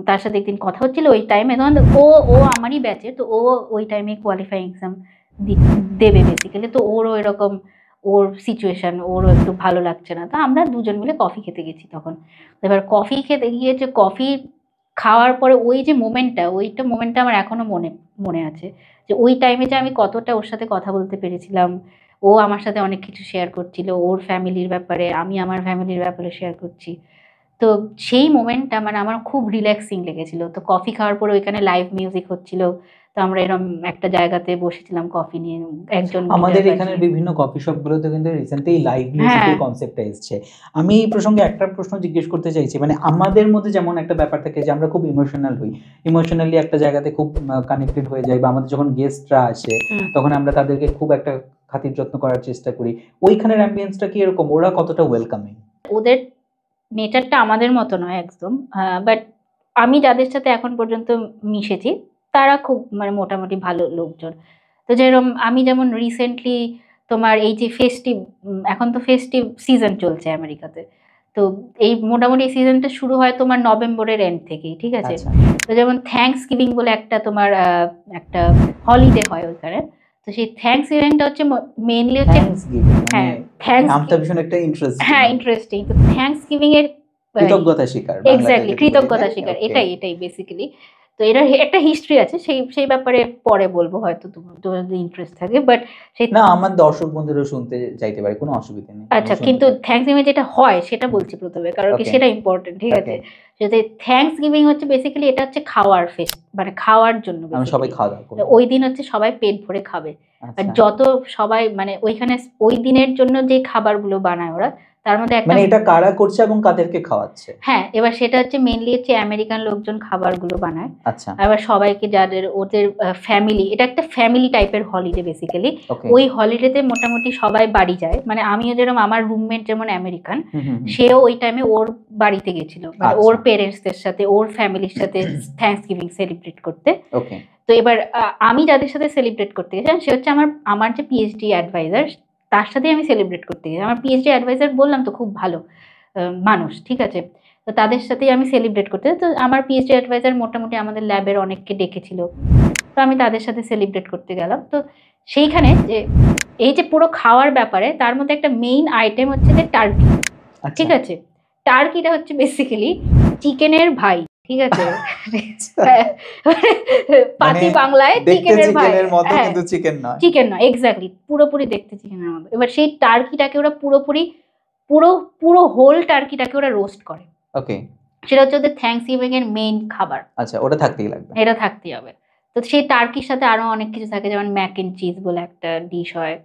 তার সাথে একদিন কথা হচ্ছিল ওই টাইমে, তখন ও আমারই ব্যাচের, তো ও ওই টাইমে কোয়ালিফাইং এক্সাম দেবে বেসিক্যালি। তো ওরও এরকম ওর সিচুয়েশন, ওরও একটু ভালো লাগছে না, তো আমরা দুজন মিলে কফি খেতে গেছি তখন। এবার কফি খেতে গিয়ে যে কফি খাওয়ার পরে ওই যে মোমেন্টটা আমার এখনো মনে আছে, যে ওই টাইমে যে আমি কতটা ওর সাথে কথা বলতে পেরেছিলাম। ও আমার সাথে অনেক কিছু শেয়ার করছিল ওর ফ্যামিলির ব্যাপারে, আমি আমার ফ্যামিলির ব্যাপারে শেয়ার করছি। তো সেই মোমেন্টটা মানে আমার খুব রিল্যাক্সিং লেগেছিল। তো কফি খাওয়ার পরে ওইখানে লাইভ মিউজিক হচ্ছিল, তো আমরা এরকম একটা জায়গাতে বসেছিলাম কফি নিয়ে, একজন আমাদের এখানে বিভিন্ন কফি শপ গুলোতে কিন্তু রিসেন্টলি লাইভ মিউজিকের কনসেপ্টটা এসেছে। আমি এই প্রসঙ্গে একটা প্রশ্ন জিজ্ঞেস করতে চাইছি, মানে আমাদের মধ্যে যেমন একটা ব্যাপার থাকে যে আমরা খুব ইমোশনাল হই, ইমোশনালি একটা জায়গাতে খুব কানেক্টেড হয়ে যাই, বা আমাদের যখন গেস্টরা আসে তখন আমরা তাদেরকে খুব একটা খাতির যত্ন করার চেষ্টা করি, ওইখানের অ্যাম্বিয়েন্সটা কি এরকম? ওরা কতটা ওয়েলকামিং? ওদের নেচারটা আমাদের মতো নয় একদম, বাট আমি যাদের সাথে এখন পর্যন্ত মিশেছি তারা খুব মানে মোটামুটি ভালো লোকজন। তো আমি যেমন রিসেন্টলি তোমার এই যে এখন তো ফেস্টিভ সিজন চলছে আমেরিকাতে, তো এই মোটামুটি সিজনটা শুরু হয় তোমার নভেম্বরের এন্ড থেকেই, ঠিক আছে। তো যেমন থ্যাঙ্কস গিভিং বলে একটা তোমার একটা হলিডে হয় ওইখানে। তো সেই থ্যাঙ্কস গিভিংটা হচ্ছে মেইনলি হচ্ছে, হ্যাঁ নামটা ভীষণ একটা ইন্টারেস্টিং। হ্যাঁ ইন্টারেস্টিং। তো থ্যাঙ্কস গিভিং এর কৃতজ্ঞতা স্বীকার, এক্স্যাক্টলি কৃতজ্ঞতা স্বীকার, এটাই বেসিক্যালি। তো এটার একটা হিস্ট্রি আছে, সেই ব্যাপারে পরে বলবো হয়তো তোমার যদি ইন্টারেস্ট থাকে, বাট না আমার দর্শক বন্ধুরা শুনতে চাইতে পারে, কোনো অসুবিধা নেই। আচ্ছা, কিন্তু থ্যাঙ্কস গিভিং যেটা হয় সেটা বলছি প্রথমে, কারণ কি সেটা ইম্পর্টেন্ট, ঠিক আছে। যদি থ্যাঙ্কস গিভিং হচ্ছে বেসিক্যালি এটা হচ্ছে খাওয়ার ফেস্ট, মানে খাওয়ার জন্য সবাই খাওয়া দাওয়া করবে ওই দিন, হচ্ছে সবাই পেট ভরে খাবে। আর যত সবাই মানে ওইখানে ওই দিনের জন্য যে খাবারগুলো বানায় ওরা, তার মধ্যে একটা, মানে এটা কারা করছে এবং কাদেরকে খাওয়াচ্ছে? হ্যাঁ, এবার সেটা হচ্ছে মেইনলি হচ্ছে আমেরিকান লোকজন খাবারগুলো বানায়। আচ্ছা। এবার সবাইকে যাদের ওদের ফ্যামিলি, এটা একটা ফ্যামিলি টাইপের হলিডে বেসিক্যালি। ওই হলিডেতে মোটামুটি সবাই বাড়ি যায়, মানে আমিও যেরকম, আমার রুমমেট যেমন আমেরিকান, সেও ওই টাইমে ওর বাড়িতে গেছিল, মানে ওর পেরেন্টসদের সাথে ওর ফ্যামিলির সাথে থ্যাঙ্কস গিভিং সেলিব্রেট করতে। তো এবার আমি যাদের সাথে সেলিব্রেট করতে গেছিলাম সে হচ্ছে আমার যে পিএইচডি অ্যাডভাইজার, তার সাথে আমি সেলিব্রেট করতে গেছি। আমার পিএইচডি অ্যাডভাইজার বললাম তো খুব ভালো মানুষ, ঠিক আছে। তো তাদের সাথেই আমি সেলিব্রেট করতে, তো আমার পিএইচডি অ্যাডভাইজার মোটামুটি আমাদের ল্যাবের অনেককে ডেকেছিল, তো আমি তাদের সাথে সেলিব্রেট করতে গেলাম। তো সেইখানে যে এই যে পুরো খাওয়ার ব্যাপারে তার মধ্যে একটা মেইন আইটেম হচ্ছে যে টার্কি, ঠিক আছে? টার্কিটা হচ্ছে বেসিক্যালি চিকেনের ভাই, ঠিক আছে? পাতি বাংলায় চিকেনের ভাই, কিন্তু চিকেন নয়, চিকেন নয়, এক্স্যাক্টলি পুরোপুরি দেখতে চিকেনের মতো। এবার সেই টার্কিটাকে ওরা পুরোপুরি পুরো পুরো হোল টার্কিটাকে ওরা রোস্ট করে। ওকে, সেটা হচ্ছে ওদের থ্যাঙ্কসগিভিং এর মেইন খাবার। আচ্ছা, ওটা থাকতেই লাগবে, এটা থাকতেই হবে। তো সেই টার্কির সাথে আরো অনেক কিছু থাকে, যেমন ম্যাক এন্ড চিজ বলে একটা ডিশ হয়।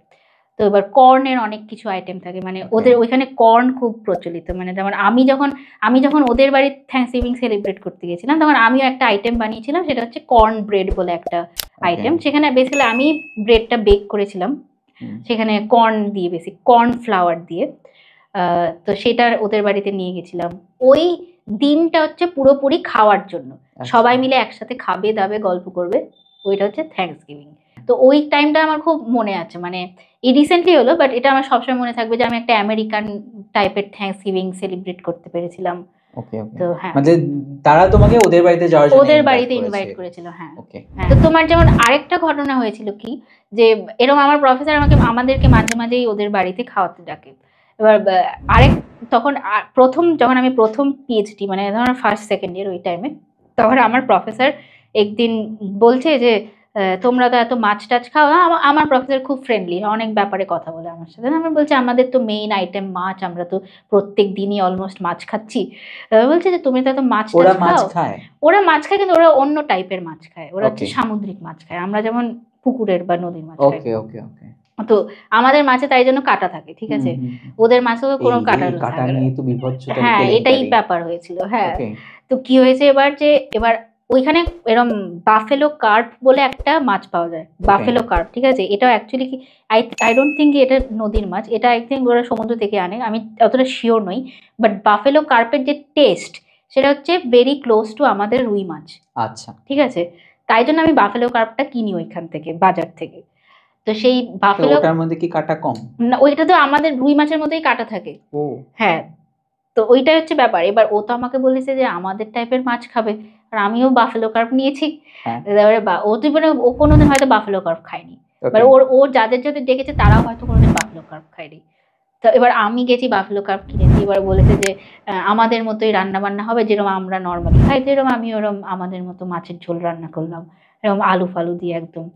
তো এবার কর্নের অনেক কিছু আইটেম থাকে, মানে ওদের ওইখানে কর্ন খুব প্রচলিত। মানে যেমন আমি যখন ওদের বাড়ির থ্যাঙ্কসগিভিং সেলিব্রেট করতে গেছিলাম, তখন আমিও একটা আইটেম বানিয়েছিলাম, সেটা হচ্ছে কর্ন ব্রেড বলে একটা আইটেম। সেখানে বেসিক্যালি আমি ব্রেডটা বেক করেছিলাম, সেখানে কর্ন দিয়ে, বেসিক কর্ন ফ্লাওয়ার দিয়ে। তো সেটা ওদের বাড়িতে নিয়ে গেছিলাম। ওই দিনটা হচ্ছে পুরোপুরি খাওয়ার জন্য, সবাই মিলে একসাথে খাবে দাবে গল্প করবে, ওইটা হচ্ছে থ্যাঙ্কসগিভিং। তো ওই টাইমটা আমার খুব মনে আছে, মানে এই রিসেন্টলি হলো, বাট এটা আমার সবসময় মনে থাকবে যে আমি একটা আমেরিকান টাইপের থ্যাঙ্কসগিভিং সেলিব্রেট করতে পেরেছিলাম। তো হ্যাঁ, মানে তারা তোমাকে ওদের বাড়িতে যাওয়ার জন্য ওদের বাড়িতে ইনভাইট করেছিল। হ্যাঁ, তো তোমার যেমন আরেকটা ঘটনা হয়েছিল কি, যে এরকম আমার প্রফেসর আমাদেরকে মাঝে মাঝেই ওদের বাড়িতে খাওয়াতে ডাকে। এবার তখন যখন আমি প্রথম পিএইচডি, মানে ধরো ফার্স্ট সেকেন্ড ইয়ার ওই টাইমে, তখন আমার প্রফেসর একদিন বলছে যে তোমরা তো এত মাছ টাছ খাও। আমার প্রফেসর খুব ফ্রেন্ডলি, অনেক ব্যাপারে কথা বলে আমার সাথে। আমার বলছে আমাদের তো মেইন আইটেম মাছ, আমরা তো প্রত্যেক দিনই অলমোস্ট মাছ খাচ্ছি। বলছে যে তুমি তো এত মাছ টাছ খাও। ওরা মাছ খায়, কিন্তু ওরা অন্য টাইপের মাছ খায়, ওরা হচ্ছে সামুদ্রিক মাছ খায়, আমরা যেমন পুকুরের বা নদীর মাছ খাই। তো আমাদের মাছে তাই জন্য কাঁটা থাকে, ঠিক আছে? ওদের মাছেও কোনো কাঁটা থাকে। হ্যাঁ, এটাই ব্যাপার হয়েছিল। হ্যাঁ, তো কি হয়েছে এবার ওইখানে এরকম বাফেলো কার্প বলে একটা মাছ পাওয়া যায়, বাফেলো কার্প, ঠিক আছে? এটা অ্যাকচুয়ালি কি, আই ডোন্ট থিঙ্ক এটা নদীর মাছ, এটা আই থিঙ্ক ওরা সমুদ্র থেকে আনে, আমি অতটা শিওর নই। বাট বাফেলো কার্পের যে টেস্ট, সেটা হচ্ছে ভেরি ক্লোজ টু আমাদের রুই মাছ। আচ্ছা, ঠিক আছে? তাই জন্য আমি বাফেলো কার্পটা কিনি ওইখান থেকে, বাজার থেকে। তো সেই বাফেলো, ওটার মধ্যে কি কাঁটা কম? না, ওইটা তো আমাদের রুই মাছের মতোই কাঁটা থাকে। ও হ্যাঁ, তো ওইটা হচ্ছে ব্যাপার। এবার ও তো আমাকে বলেছে যে আমাদের টাইপের মাছ খাবে, আর আমিও বাফেলো কার্প নিয়েছি। ও তো মানে ও কোনোদিন হয়তো বাফেলো কার্প খায়নি, এবার ও যাদের যাদের ডেকেছে তারাও হয়তো কোনোদিন বাফেলো কার্প খায়নি। তো এবার আমি গেছি বাফেলো কার্প কিনেছি, এবার বলেছে যে আমাদের মতোই রান্না বান্না হবে, যেরকম আমরা নর্মালি খাই, যেরকম আমি ওরকম আমাদের মতো মাছের ঝোল রান্না করলাম, এরকম আলু ফালু দিয়ে একদম।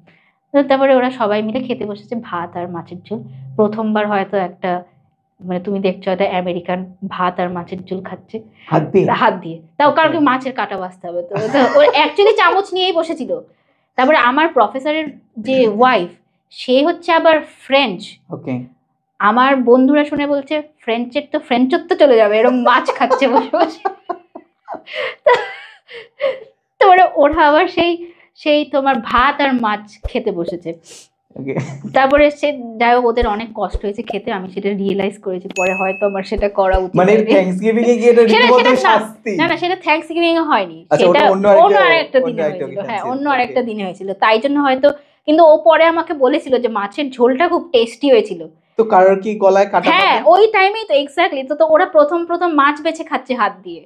তারপরে ওরা সবাই মিলে খেতে বসেছে, ভাত আর মাছের ঝোল। প্রথমবার হয়তো একটা, মানে তুমি দেখছো হয়তো আমেরিকান ভাত আর মাছের ঝোল খাচ্ছে হাত দিয়ে, তাও কারণ কি মাছের কাঁটা বাছতে হবে। তো ও অ্যাকচুয়ালি চামচ নিয়েই বসেছিল। তারপরে আমার প্রফেসরের যে ওয়াইফ, সে হচ্ছে আবার ফ্রেঞ্চ। ওকে, আমার বন্ধুরা শুনে বলছে ফ্রেঞ্চত্ব চলে যাবে, এরকম মাছ খাচ্ছে বসে বসে। তারপরে ওরা আবার সেই তোমার ভাত আর মাছ খেতে বসেছে। তারপরে সে যাই হোক, ওদের অনেক কষ্ট হয়েছে খেতে, আমি সেটা রিয়েলাইজ করেছি পরে, হয়তো আমার সেটা করা উচিত। মানে থ্যাঙ্কসগিভিং এ গিয়ে এটা রীতিমতো শাস্তি। না, সেটা থ্যাঙ্কসগিভিং এ হয়নি, সেটা অন্য আরেকটা দিনে হয়েছিল। হ্যাঁ, অন্য আরেকটা দিনে হয়েছিল, তাই জন্য হয়তো। কিন্তু ও পরে আমাকে বলেছিল যে মাছের ঝোলটা খুব টেস্টি হয়েছিল। তো কারোর কি গলায় কাটা? হ্যাঁ, ওই টাইমেই তো এক্স্যাক্টলি। তো ওরা প্রথম মাছ বেছে খাচ্ছে হাত দিয়ে।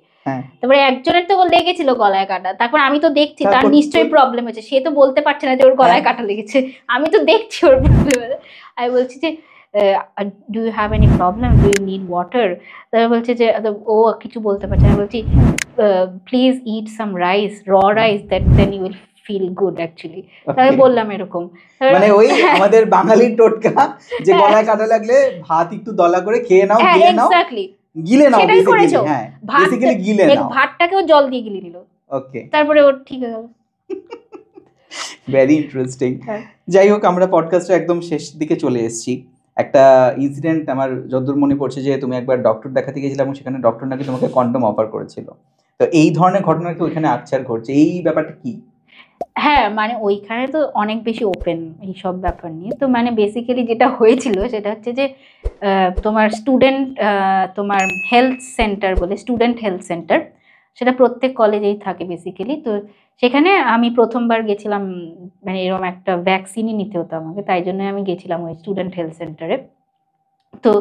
তারপরে একজনের তো লেগেছিল গলায় কাটা, তারপর আমি তো দেখছি তার নিশ্চয়ই প্রবলেম হয়েছে, সে তো বলতে পারছে না যে ওর গলায় কাটা লেগেছে, আমি তো দেখছি ওর প্রবলেম। আমি বলছি যে do you have any problem, do you need water? তারপর বলছে যে ও কিছু বলতে পারছে না। আমি বলছি please eat some rice, raw rice, then you will feel good actually. তাহলে বললাম এরকম, মানে ওই আমাদের বাঙালির টোটকা যে গলায় কাটা লাগলে ভাত একটু দলা করে খেয়ে নাও, গিলে নাও। এক্স্যাক্টলি, গিলে নাও, বেসিক্যালি। হ্যাঁ, বেসিক্যালি গিলে নাও। ভাতটাকেও জল দিয়ে গিলে নিল। ওকে, তারপরে ওর ঠিক হয়ে গেল। Very interesting. যাই হোক, আমরা পডকাস্টের একদম শেষ দিকে চলে এসেছি। একটা ইনসিডেন্ট আমার যতদূর মনে পড়ছে যে তুমি একবার ডক্টর দেখাতে গিয়েছিলে এবং সেখানে ডক্টর নাকি তোমাকে কন্ডম অফার করেছিল। তো এই ধরনের ঘটনা কি ওইখানে আকছার ঘটছে? এই ব্যাপারটা কি? হ্যাঁ, মানে ওইখানে তো অনেক বেশি ওপেন এই সব ব্যাপার নিয়ে। তো মানে বেসিক্যালি যেটা হয়েছিল সেটা হচ্ছে যে তোমার তোমার হেলথ সেন্টার বলে, স্টুডেন্ট হেলথ সেন্টার, সেটা প্রত্যেক কলেজেই থাকে বেসিক্যালি। তো সেখানে আমি প্রথমবার গেছিলাম, মানে এরকম একটা ভ্যাকসিনই নিতে হতো আমাকে, তাই জন্য আমি গেছিলাম ওই স্টুডেন্ট হেলথ সেন্টারে। তো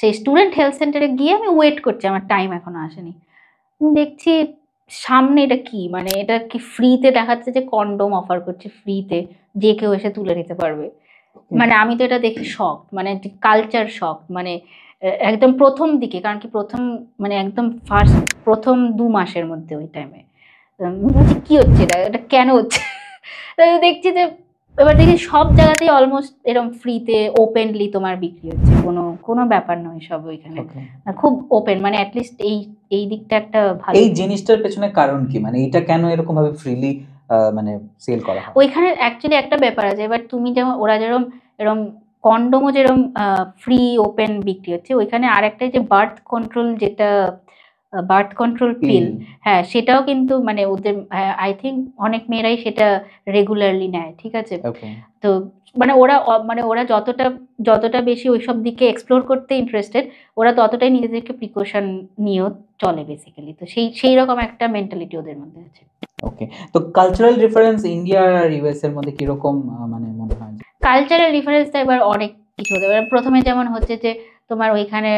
সেই স্টুডেন্ট হেলথ সেন্টারে গিয়ে আমি ওয়েট করছি, আমার টাইম এখনো আসেনি। দেখছি সামনে এটা কি, মানে এটা কি ফ্রিতে দেখাচ্ছে যে কন্ডোম অফার করছে ফ্রিতে, যে কেউ এসে তুলে নিতে পারবে। মানে আমি তো এটা দেখে শক, মানে কালচার শক, মানে একদম প্রথম দিকে, কারণ কি প্রথম মানে একদম ফার্স্ট প্রথম 2 মাসের মধ্যে ওই টাইমে বলছি কি হচ্ছে, এটা এটা কেন হচ্ছে। তো দেখছি যে এবার দেখি সব জায়গাতেই অলমোস্ট এরকম ফ্রিতে ওপেনলি তোমার বিক্রি হচ্ছে, কোনো কোনো ব্যাপার নয় সব ওইখানে, খুব ওপেন, মানে অ্যাটলিস্ট এই এই দিকটা একটা ভালো। এই জিনিসটার পেছনে কারণ কি, মানে এটা কেন এরকম ভাবে ফ্রিলি মানে সেল করা হয়? ওইখানে অ্যাকচুয়ালি একটা ব্যাপার আছে, এবার তুমি যেমন ওরা যেরকম এরকম কন্ডোমও যেরকম ফ্রি ওপেন বিক্রি হচ্ছে, ওইখানে আরেকটা যে বার্থ কন্ট্রোল, যেটা বার্থ কন্ট্রোল পিল, হ্যাঁ সেটাও কিন্তু মানে ওদের আই থিঙ্ক অনেক মেয়েরাই সেটা রেগুলারলি নেয়, ঠিক আছে। তো মানে ওরা যতটা যতটা বেশি ওইসব দিকে এক্সপ্লোর করতে ইন্টারেস্টেড, ওরা ততটাই নিজেদেরকে প্রিকশন নিয়েও চলে বেসিক্যালি। তো সেই রকম একটা মেন্টালিটি ওদের মধ্যে আছে। ওকে, তো কালচারাল ডিফারেন্স ইন্ডিয়া আর ইউএস এর মধ্যে কিরকম মানে মনে হয়? কালচারাল ডিফারেন্সটা এবার অনেক কিছু হতে পারে। প্রথমে যেমন হচ্ছে যে তোমার ওইখানে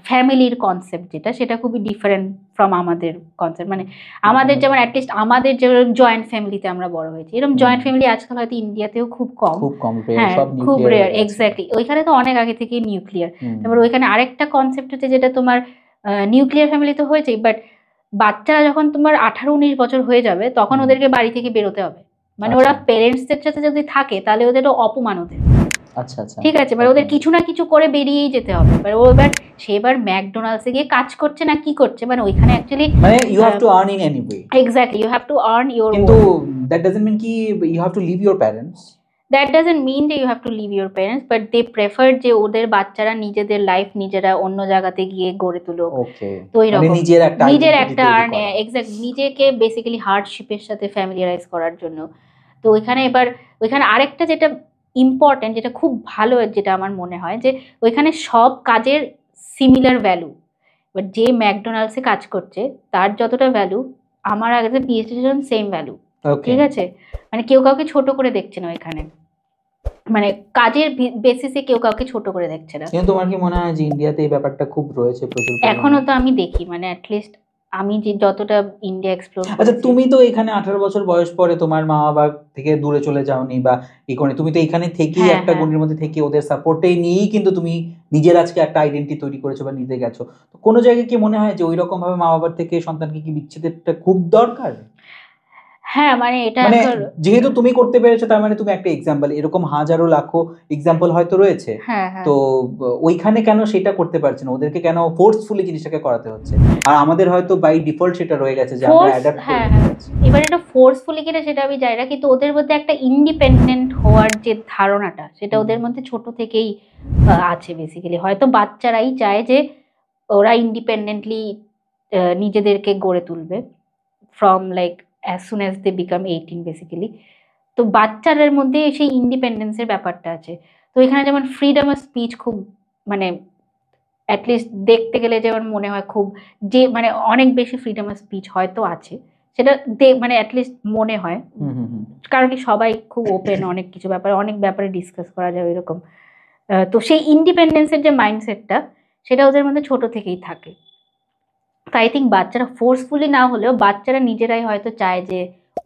ফ্যামিলির কনসেপ্ট যেটা, সেটা খুবই ডিফারেন্ট ফ্রম আমাদের কনসেপ্ট। মানে আমাদের যেমন অ্যাটলিস্ট আমাদের যেমন জয়েন্ট ফ্যামিলিতে আমরা বড় হয়েছি, এরকম জয়েন্ট ফ্যামিলি আজকাল হয়তো ইন্ডিয়াতেও খুব কম, হ্যাঁ খুব রেয়ার, এক্স্যাক্টলি। ওইখানে তো অনেক আগে থেকেই নিউক্লিয়ার। তারপর ওইখানে আরেকটা কনসেপ্ট হচ্ছে যেটা তোমার নিউক্লিয়ার ফ্যামিলি তো হয়েছেই, বাট বাচ্চারা যখন তোমার 18-19 বছর হয়ে যাবে তখন ওদেরকে বাড়ি থেকে বেরোতে হবে, মানে ওরা পেরেন্টসদের সাথে যদি থাকে তাহলে ওদের অপমান ওদের। আচ্ছা আচ্ছা, ঠিক আছে, মানে ওদের কিছু না কিছু করে বেরিয়েই যেতে হবে। মানে ও সে এবার ম্যাকডোনাল্ডসে গিয়ে কাজ করছে না কি করছে, মানে ওইখানে অ্যাকচুয়ালি মানে you have to earn in any way. Exactly, you have to earn your. কিন্তু দ্যাট ডাজন্ট মিন কি you have to leave your parents. That doesn't mean যে you have to leave your parents, but they prefer যে ওদের বাচ্চারা নিজেদের life নিজেরা অন্য জায়গাতে গিয়ে গড়ে তুলুক। তো এইরকম নিজের একটা আর্ন, এক্স্যাক্টলি, নিজেকে বেসিক্যালি হার্ডশিপের সাথে ফ্যামিলিয়ারাইজ করার জন্য। তো ওইখানে আরেকটা যেটা ইম্পর্টেন্ট, যেটা খুব ভালো, যেটা আমার মনে হয় যে ওইখানে সব কাজের সিমিলার ভ্যালু। বাট যে ম্যাকডোনাল্ডসে কাজ করছে তার যতটা ভ্যালু, আমার আগে পিএইচডি জন সেম ভ্যালু, ঠিক আছে। মানে কেউ কাউকে ছোট করে দেখছে না ওইখানে, মানে কাজের বেসিসে কেউ কাউকে ছোট করে দেখছে না। কিন্তু তোমার কি মনে হয় যে ইন্ডিয়াতে এই ব্যাপারটা খুব রয়েছে প্রচুর? এখনো তো আমি দেখি, মানে অ্যাটলিস্ট আমি যে যতটা ইন্ডিয়া এক্সপ্লোর। আচ্ছা, তুমি তো এখানে 18 বছর বয়স পরে তোমার মা বাবা থেকে দূরে চলে যাওনি বা এই করে, তুমি তো এখানে থেকেই একটা গণ্ডির মধ্যে থেকে ওদের সাপোর্টেই নিয়েই কিন্তু তুমি নিজের আজকে একটা আইডেন্টিটি তৈরি করেছো বা নিজে গেছো। তো কোনো জায়গায় কি মনে হয় যে ওই রকম ভাবে মা বাবার থেকে সন্তানকে কি বিচ্ছেদটা খুব দরকার? হ্যাঁ, মানে এটা যেহেতু তুমি করতে পেরেছো তার মানে তুমি একটা এক্সাম্পল, এরকম হাজারো লাখো এক্সাম্পল হয়তো রয়েছে। তো ওইখানে কেন সেটা করতে পারছে না, ওদেরকে কেন ফোর্সফুলি জিনিসটাকে করাতে হচ্ছে? আর আমাদের হয়তো বাই ডিফল্ট সেটা রয়ে গেছে যে আমরা অ্যাডাপ্ট করে নিচ্ছি। এবার এটা ফোর্সফুলি কিনা সেটা আমি জানি না, কিন্তু ওদের মধ্যে একটা ইন্ডিপেন্ডেন্ট হওয়ার যে ধারণাটা, সেটা ওদের মধ্যে ছোট থেকেই আছে বেসিক্যালি। হয়তো বাচ্চারাই চায় যে ওরা ইন্ডিপেন্ডেন্টলি নিজেদেরকে গড়ে তুলবে from like as soon as they become 18 basically. তো বাচ্চাদের মধ্যে সেই ইন্ডিপেন্ডেন্সের ব্যাপারটা আছে। তো এখানে যেমন ফ্রিডম অফ স্পিচ খুব, মানে অ্যাটলিস্ট দেখতে গেলে যেমন মনে হয় খুব, যে মানে অনেক বেশি ফ্রিডম অফ স্পিচ হয়তো আছে, সেটা মানে অ্যাটলিস্ট মনে হয়, কারণ কি সবাই খুব ওপেন, অনেক কিছু ব্যাপারে অনেক ব্যাপারে ডিসকাস করা যায় এরকম। তো সেই ইন্ডিপেন্ডেন্সের যে মাইন্ডসেটটা, সেটা ওদের মধ্যে ছোট থেকেই থাকে। তো আই থিঙ্ক বাচ্চারা ফোর্সফুলি না হলেও বাচ্চারা নিজেরাই হয়তো চায় যে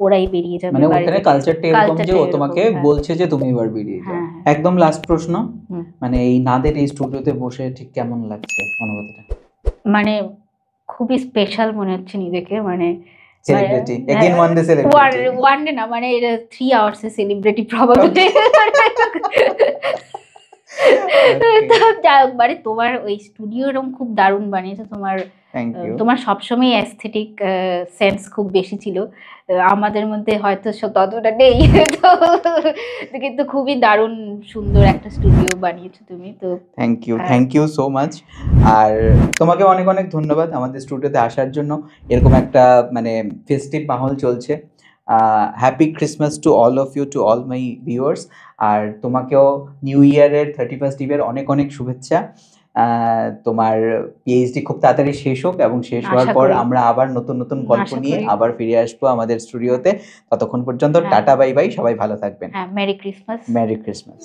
ওরাই বেরিয়ে যাবে। মানে ওখানে কালচারটা এরকম যে ও তোমাকে বলছে যে তুমি এবার বেরিয়ে যাও। একদম লাস্ট প্রশ্ন, মানে এই নাদের এই স্টুডিওতে বসে ঠিক কেমন লাগছে অনুভূতিটা? মানে খুবই স্পেশাল মনে হচ্ছে নিজেকে, মানে celebrity again one day celebrity, one day না, মানে এটা 3 আওয়ার্স এর সেলিব্রিটি প্রবাবলি। মানে তোমার ওই স্টুডিও এরকম খুব দারুণ বানিয়েছে, তোমার সবসময় অ্যাস্থেটিক সেন্স খুব বেশি ছিল, আমাদের মধ্যে হয়তো ততটা নেই, কিন্তু খুবই দারুণ সুন্দর একটা স্টুডিও বানিয়েছো তুমি। তো থ্যাংক ইউ সো মাচ। আর তোমাকে অনেক অনেক ধন্যবাদ আমাদের স্টুডিওতে আসার জন্য। এরকম একটা মানে ফেস্টিভ মাহল চলছে। Happy Christmas to all of you, to all my viewers. আর তোমাকেও নিউ ইয়ারের 31st ইভের অনেক অনেক শুভেচ্ছা। তোমার পিএইচডি খুব তাড়াতাড়ি শেষ হোক, এবং শেষ হওয়ার পর আমরা আবার নতুন নতুন গল্প নিয়ে আবার ফিরে আসবো আমাদের স্টুডিওতে। ততক্ষণ পর্যন্ত টাটা বাই বাই, সবাই ভালো থাকবেন। Merry Christmas. Merry Christmas.